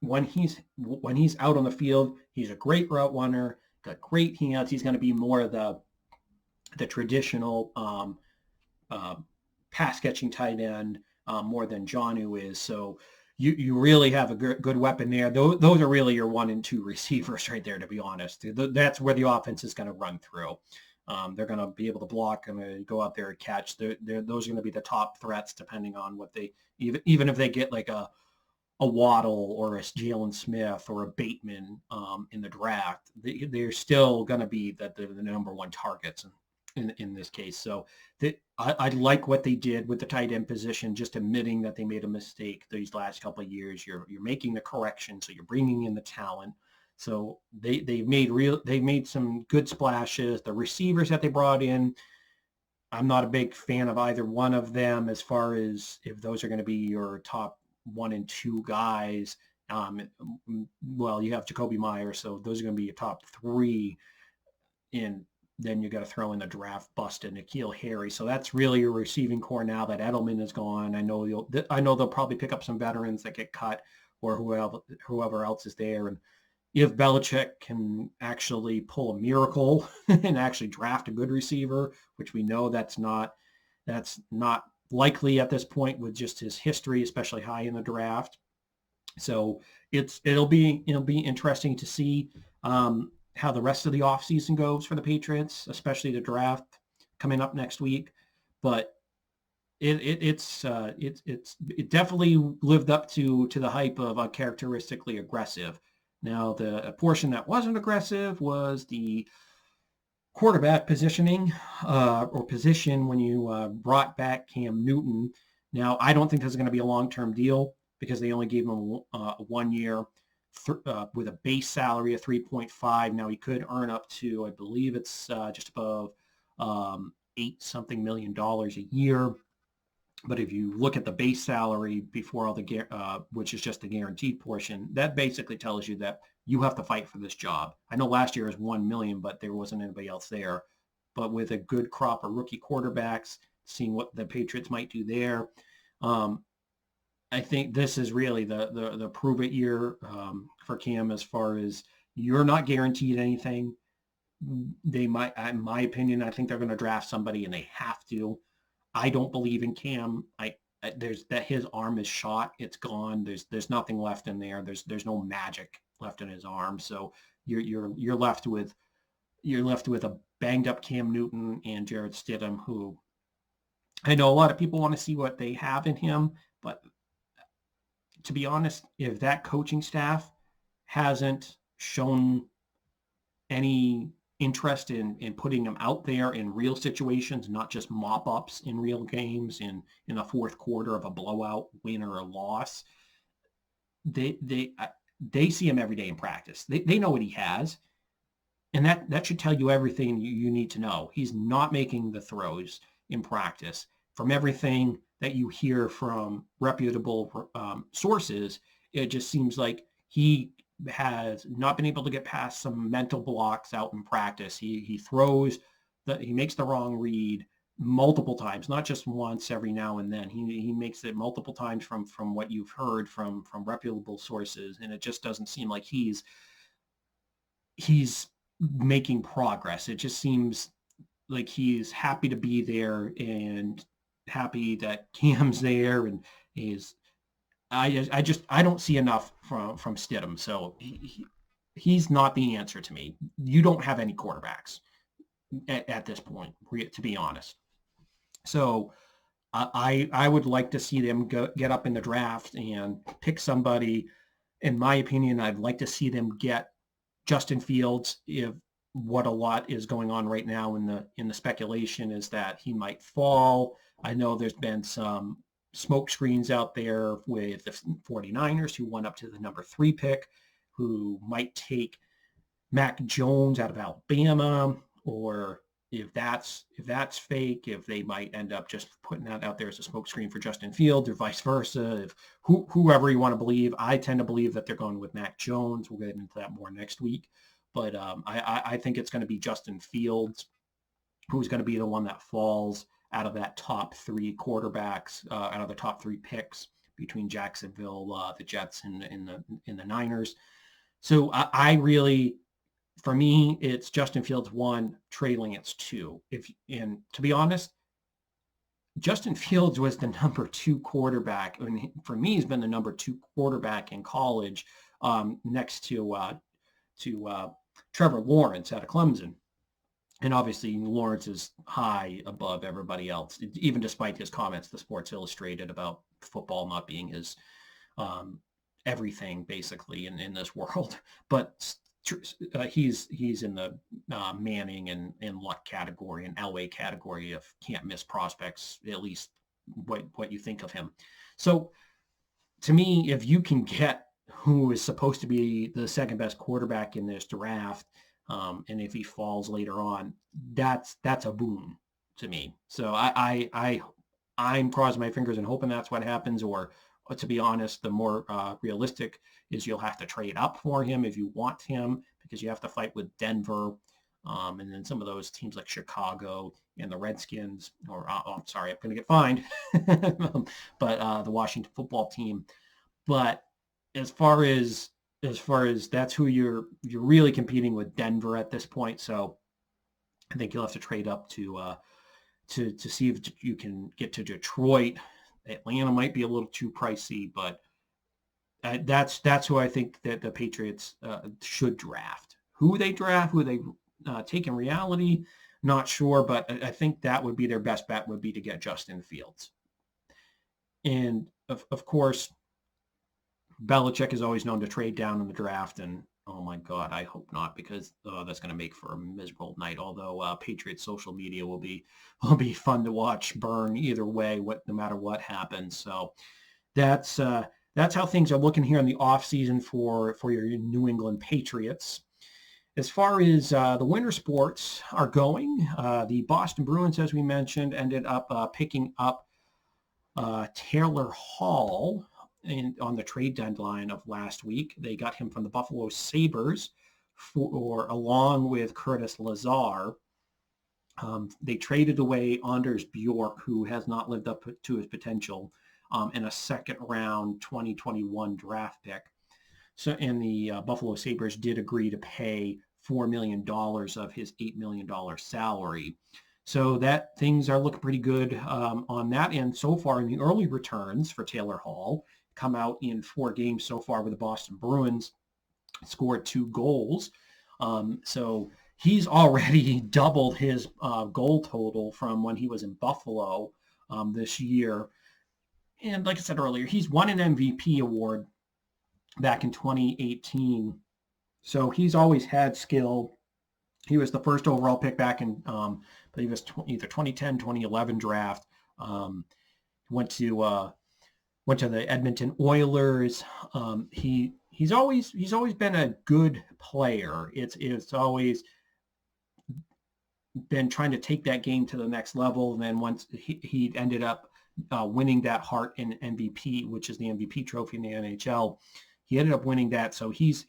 when he's out on the field, he's a great route runner, got great hands. He's going to be more of the traditional pass catching tight end, more than Jonnu is. So you really have a good weapon there. Those are really your 1 and 2 receivers right there, to be honest. That's where the offense is going to run through. They're going to be able to block and go out there and catch. Those are going to be the top threats, depending on what they, even if they get like a a Waddle or a Jalen Smith or a Bateman in the draft. They're still going to be the number one targets in this case. So I like what they did with the tight end position, just admitting that they made a mistake these last couple of years. You're making the correction, so you're bringing in the talent. So they've made some good splashes. The receivers that they brought in, I'm not a big fan of either one of them as far as if those are going to be your top 1 and 2 guys. Well, you have Jacoby Myers, so those are going to be your top 3. And then you got to throw in the draft busted N'Keal Harry. So that's really your receiving core now that Edelman is gone. I know they'll probably pick up some veterans that get cut or whoever else is there. And if Belichick can actually pull a miracle and actually draft a good receiver, which we know that's not likely at this point with just his history, especially high in the draft. So it'll be interesting to see how the rest of the offseason goes for the Patriots, especially the draft coming up next week. But it definitely lived up to the hype of uncharacteristically aggressive. Now, the portion that wasn't aggressive was the quarterback positioning or position when you brought back Cam Newton. Now, I don't think this is going to be a long-term deal because they only gave him 1 year with a base salary of 3.5. Now, he could earn up to, I believe it's just above $8-something million a year. But if you look at the base salary before all the, which is just the guaranteed portion, that basically tells you that you have to fight for this job. I know last year was 1 million, but there wasn't anybody else there. But with a good crop of rookie quarterbacks, seeing what the Patriots might do there, I think this is really the prove it year for Cam as far as you're not guaranteed anything. They might, in my opinion, I think they're going to draft somebody and they have to. I don't believe in Cam. There's that his arm is shot. It's gone. There's nothing left in there. There's no magic left in his arm. So you're left with a banged up Cam Newton and Jarrett Stidham, who I know a lot of people want to see what they have in him, but to be honest, if that coaching staff hasn't shown any interest in putting them out there in real situations, not just mop-ups in real games in the fourth quarter of a blowout win or a loss, they see him every day in practice. They know what he has, and that should tell you everything you need to know. He's not making the throws in practice. From everything that you hear from reputable sources, it just seems like he has not been able to get past some mental blocks out in practice. He throws he makes the wrong read multiple times, not just once every now and then. He makes it multiple times from what you've heard from reputable sources, and it just doesn't seem like he's making progress. It just seems like he's happy to be there and happy that Cam's there, and I don't see enough from Stidham. So he's not the answer to me. You don't have any quarterbacks at this point, to be honest. So I would like to see them get up in the draft and pick somebody. In my opinion, I'd like to see them get Justin Fields. If what a lot is going on right now in the speculation is that he might fall. I know there's been some smoke screens out there with the 49ers who went up to the number 3 pick, who might take Mac Jones out of Alabama, or if that's fake, if they might end up just putting that out there as a smoke screen for Justin Fields or vice versa. If whoever you want to believe, I tend to believe that they're going with Mac Jones. We'll get into that more next week. But I think it's going to be Justin Fields who's going to be the one that falls out of that top 3 quarterbacks, out of the top 3 picks between Jacksonville, the Jets, and the Niners. So I really, for me, it's Justin Fields 1, Trey Lance 2. And to be honest, Justin Fields was the number 2 quarterback. I mean, for me, he's been the number 2 quarterback in college, next to Trevor Lawrence out of Clemson. And obviously, Lawrence is high above everybody else, even despite his comments to Sports Illustrated about football not being his everything basically in this world. But he's in the Manning and Luck category and Elway category of can't miss prospects, at least what you think of him. So to me, if you can get who is supposed to be the second best quarterback in this draft, and if he falls later on, that's a boon to me. So I'm crossing my fingers and hoping that's what happens. Or to be honest, the more realistic is you'll have to trade up for him if you want him, because you have to fight with Denver, and then some of those teams like Chicago and the Redskins, or I'm sorry, I'm going to get fined, but the Washington football team. But as far as that's who you're really competing with, Denver at this point. So I think you'll have to trade up to see if you can get to Detroit. Atlanta might be a little too pricey, but that's who I think that the Patriots should draft. Who they draft, who they take in reality, not sure, but I think that would be their best bet, would be to get Justin Fields. And of course, Belichick is always known to trade down in the draft, and oh my God, I hope not, because that's going to make for a miserable night. Although Patriots social media will be fun to watch burn either way, no matter what happens. So that's how things are looking here in the offseason for your New England Patriots. As far as the winter sports are going, the Boston Bruins, as we mentioned, ended up picking up Taylor Hall on the trade deadline of last week. They got him from the Buffalo Sabres along with Curtis Lazar. They traded away Anders Bjork, who has not lived up to his potential, and a second round 2021 draft pick. So, and the Buffalo Sabres did agree to pay $4 million of his $8 million salary. So that things are looking pretty good on that end so far. In the early returns for Taylor Hall, come out in 4 games so far with the Boston Bruins, scored 2 goals. So he's already doubled his goal total from when he was in Buffalo this year. And like I said earlier, he's won an MVP award back in 2018. So he's always had skill. He was the first overall pick back in, I believe it was either 2010, 2011 draft. Went to the Edmonton Oilers. He's always been a good player. It's always been trying to take that game to the next level. And then once he ended up winning that Hart in MVP, which is the MVP trophy in the NHL, he ended up winning that. So yes,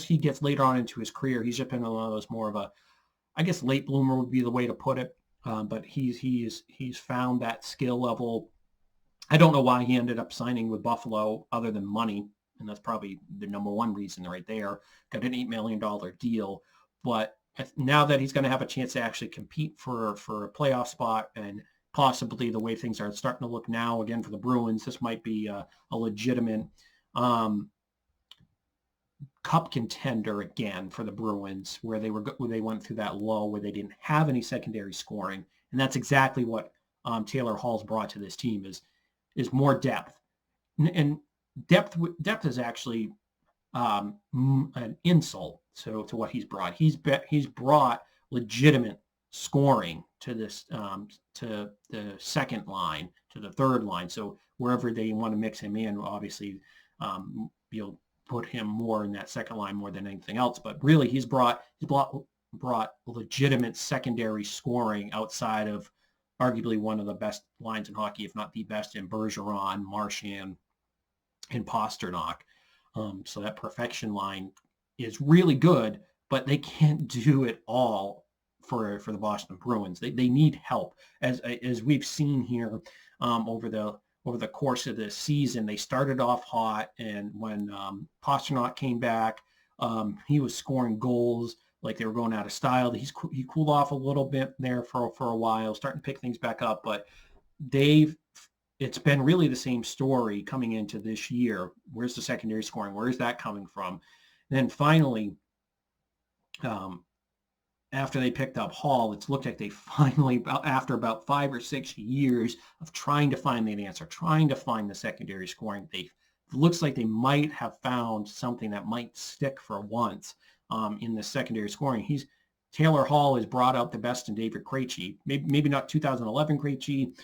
he gets later on into his career. He's just been one of those more of a, I guess, late bloomer would be the way to put it. But he's found that skill level. I don't know why he ended up signing with Buffalo other than money, and that's probably the number one reason right there. Got an $8 million deal, but now that he's going to have a chance to actually compete for a playoff spot, and possibly the way things are starting to look now again for the Bruins, this might be a legitimate cup contender again for the Bruins, where they went through that lull where they didn't have any secondary scoring, and that's exactly what Taylor Hall's brought to this team is more depth, and depth is actually an insult to what he's brought. He's brought legitimate scoring to this to the second line, to the third line. So wherever they want to mix him in, obviously you'll put him more in that second line more than anything else. But really, he's brought legitimate secondary scoring outside of arguably one of the best lines in hockey, if not the best, in Bergeron, Marchand, and Pasternak. So that perfection line is really good, but they can't do it all for the Boston Bruins. They need help, as we've seen here over the course of this season. They started off hot, and when Pasternak came back, he was scoring goals like they were going out of style. He cooled off a little bit there for a while, starting to pick things back up, but it's been really the same story coming into this year. Where's the secondary scoring? Where is that coming from? And then finally, after they picked up Hall, it's looked like they finally, after about 5 or 6 years of trying to find that answer, trying to find the secondary scoring, they looks like they might have found something that might stick for once in the secondary scoring. Taylor Hall has brought out the best in David Krejci. Maybe not 2011 Krejci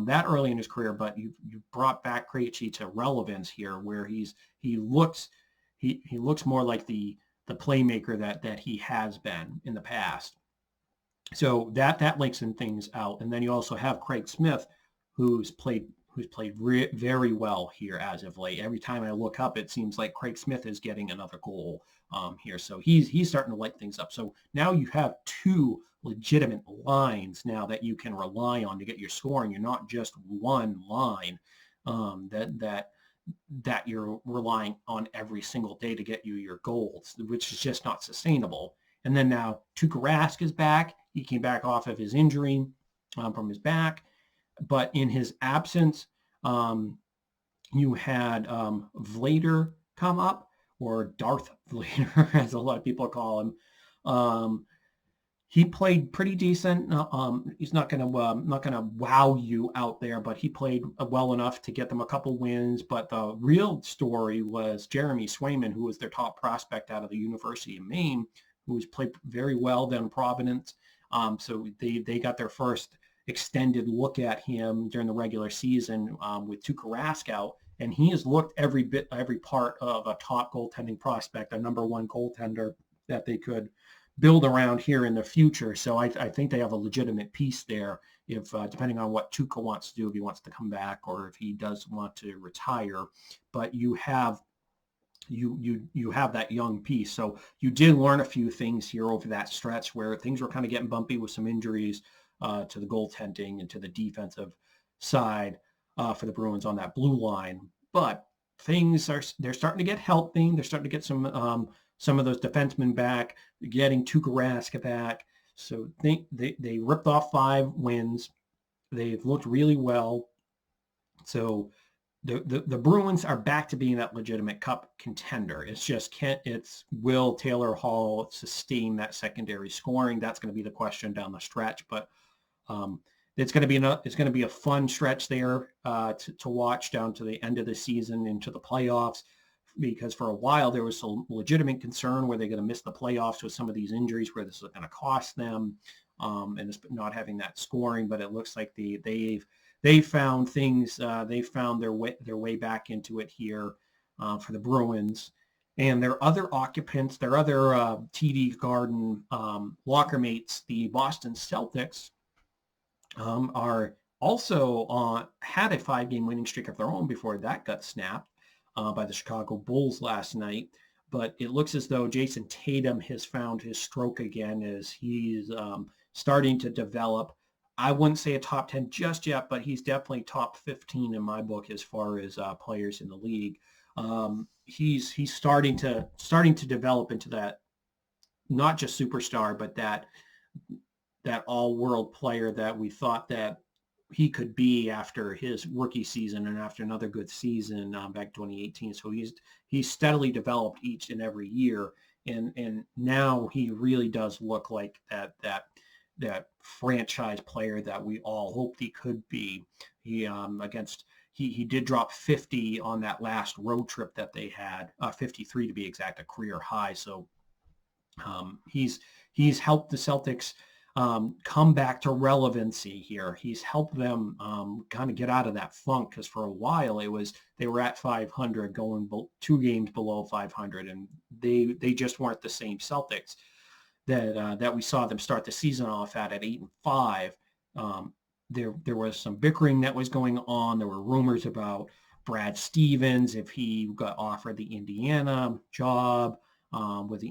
that early in his career, but you brought back Krejci to relevance here, where he looks more like the playmaker that he has been in the past. So that lengthens things out. And then you also have Craig Smith, who's played very well here as of late. Every time I look up, it seems like Craig Smith is getting another goal here. So he's starting to light things up. So now you have two legitimate lines now that you can rely on to get your scoring. You're not just one line that you're relying on every single day to get you your goals, which is just not sustainable. And then now Tuukka Rask is back. He came back off of his injury from his back. But in his absence, you had Vlader come up, or Darth Vlader, as a lot of people call him. He played pretty decent. He's not gonna wow you out there, but he played well enough to get them a couple wins. But the real story was Jeremy Swayman, who was their top prospect out of the University of Maine, who was played very well down in Providence. So they got their first extended look at him during the regular season with Tuukka Rask out, and he has looked every part of a top goaltending prospect, a number one goaltender that they could build around here in the future. So I think they have a legitimate piece there, if depending on what Tuukka wants to do, if he wants to come back or if he does want to retire. But you have that young piece. So you did learn a few things here over that stretch where things were kind of getting bumpy with some injuries to the goaltending and to the defensive side for the Bruins on that blue line. But they're starting to get healthy. They're starting to get some of those defensemen back, getting Tuukka Rask back. So they ripped off 5 wins. They've looked really well. So the Bruins are back to being that legitimate cup contender. It's just will Taylor Hall sustain that secondary scoring? That's going to be the question down the stretch. But it's going to be a fun stretch there to watch down to the end of the season into the playoffs, because for a while there was some legitimate concern, were they going to miss the playoffs with some of these injuries, where this is going to cost them, and it's not having that scoring. But it looks like they found things. They found their way back into it here for the Bruins. And their other occupants, their other TD Garden locker mates, the Boston Celtics, are also had a 5-game winning streak of their own before that got snapped by the Chicago Bulls last night. But it looks as though Jason Tatum has found his stroke again, as he's starting to develop. I wouldn't say a top 10 just yet, but he's definitely top 15 in my book as far as players in the league. He's starting to develop into that, not just superstar, but that all-world player that we thought that he could be after his rookie season and after another good season back 2018. So he's steadily developed each and every year, and now he really does look like that franchise player that we all hoped he could be. He did drop 50 on that last road trip that they had, 53 to be exact, a career high. So he's helped the Celtics come back to relevancy here. He's helped them kind of get out of that funk, because for a while they were at 500, going 2 games below 500, and they just weren't the same Celtics that we saw them start the season off at 8-5. There was some bickering that was going on. There were rumors about Brad Stevens, if he got offered the Indiana job with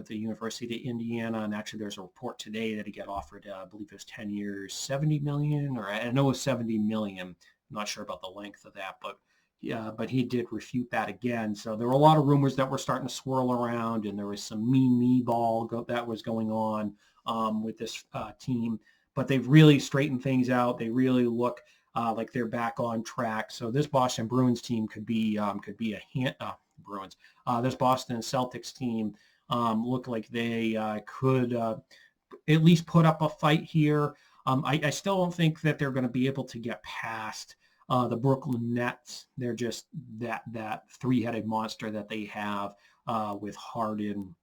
the University of Indiana, and actually there's a report today that he got offered, I believe it was 10 years, 70 million, or I know it was 70 million. I'm not sure about the length of that, but yeah, but he did refute that again. So there were a lot of rumors that were starting to swirl around, and there was some me ball that was going on with this team. But they've really straightened things out. They really look like they're back on track. So this Boston Bruins team could be Bruins. This Boston Celtics team look like they could at least put up a fight here. I still don't think that they're going to be able to get past The Brooklyn Nets, they're just that three-headed monster that they have with Harden,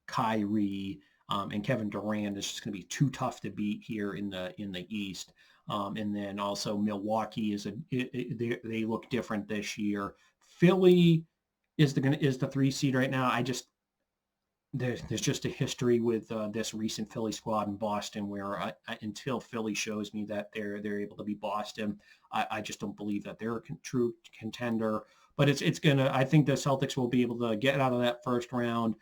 Kyrie, and Kevin Durant is just going to be too tough to beat here in the East. And then also Milwaukee they look different this year. Philly is the 3 seed right now. There's just a history with this recent Philly squad in Boston where until Philly shows me that they're able to beat Boston, I just don't believe that they're a true contender. But I think the Celtics will be able to get out of that first round.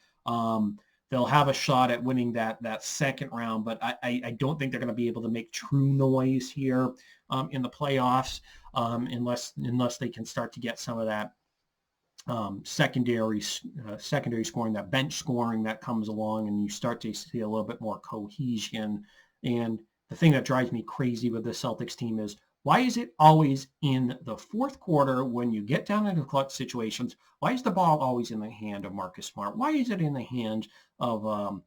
They'll have a shot at winning that second round, but I don't think they're going to be able to make true noise here in the playoffs unless they can start to get some of that secondary scoring, that bench scoring that comes along, and you start to see a little bit more cohesion. And the thing that drives me crazy with the Celtics team is, why is it always in the fourth quarter when you get down into clutch situations? Why is the ball always in the hand of Marcus Smart? Why is it in the hand of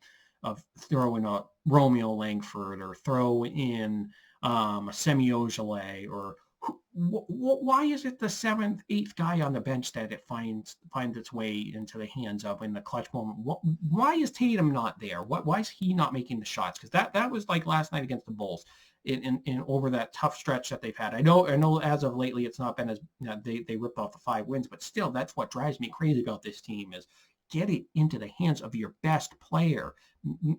throwing a Romeo Langford or throw in a Semi Ojeleye or why is it the 7th, 8th guy on the bench that it finds its way into the hands of in the clutch moment? Why is Tatum not there? Why is he not making the shots? Because that was like last night against the Bulls in over that tough stretch that they've had. I know as of lately it's not been as they ripped off the 5 wins, but still that's what drives me crazy about this team is get it into the hands of your best player.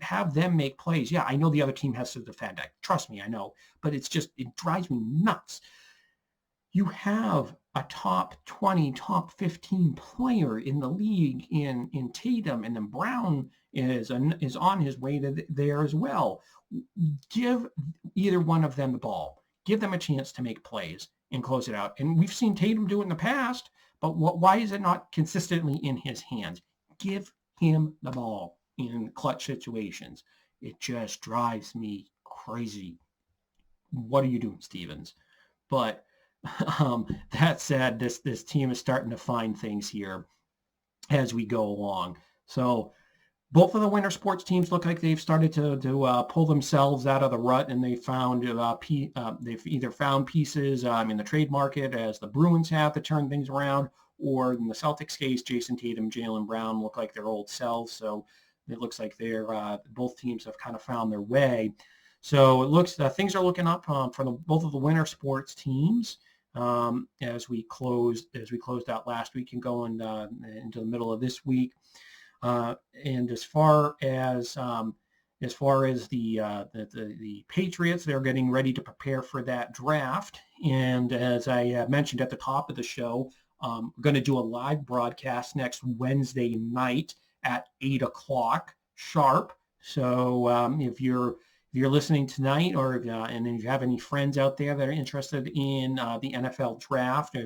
Have them make plays. Yeah, I know the other team has to defend. Trust me, I know, but it drives me nuts. You have a top 20, top 15 player in the league in Tatum, and then Brown is on his way to there as well. Give either one of them the ball. Give them a chance to make plays and close it out. And we've seen Tatum do it in the past, but why is it not consistently in his hands? Give him the ball in clutch situations. It just drives me crazy. What are you doing, Stevens? But that said, this team is starting to find things here as we go along. So both of the winter sports teams look like they've started to pull themselves out of the rut, and they've either found pieces in the trade market, as the Bruins have, to turn things around, or in the Celtics case, Jason Tatum, Jaylen Brown look like their old selves. So it looks like both teams have kind of found their way. So it looks things are looking up for both of the winter sports teams. As we closed out last week and going into the middle of this week, and as far as the Patriots, they're getting ready to prepare for that draft. And as I mentioned at the top of the show, we're going to do a live broadcast next Wednesday night at 8:00 sharp. So if you're listening tonight, or and if you have any friends out there that are interested in the NFL draft,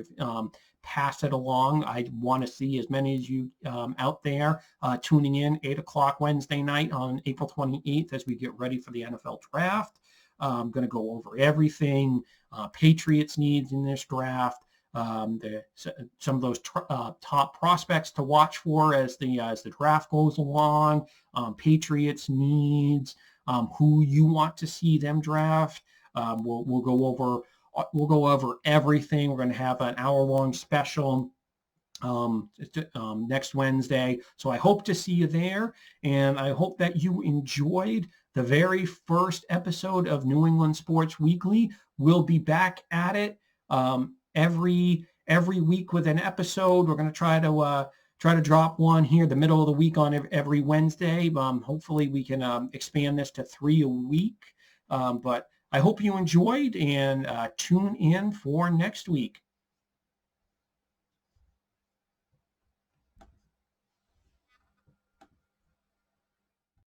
pass it along. I want to see as many as you out there tuning in 8:00 Wednesday night on April 28th as we get ready for the NFL draft. I'm going to go over everything Patriots needs in this draft. Some of those top prospects to watch for as the draft goes along. Patriots needs. Who you want to see them draft. We'll go over everything. We're going to have an hour-long special next Wednesday. So I hope to see you there, and I hope that you enjoyed the very first episode of New England Sports Weekly. We'll be back at it every week with an episode. We're going to try to drop one here the middle of the week on every Wednesday. Hopefully we can expand this to 3 a week. But I hope you enjoyed, and tune in for next week.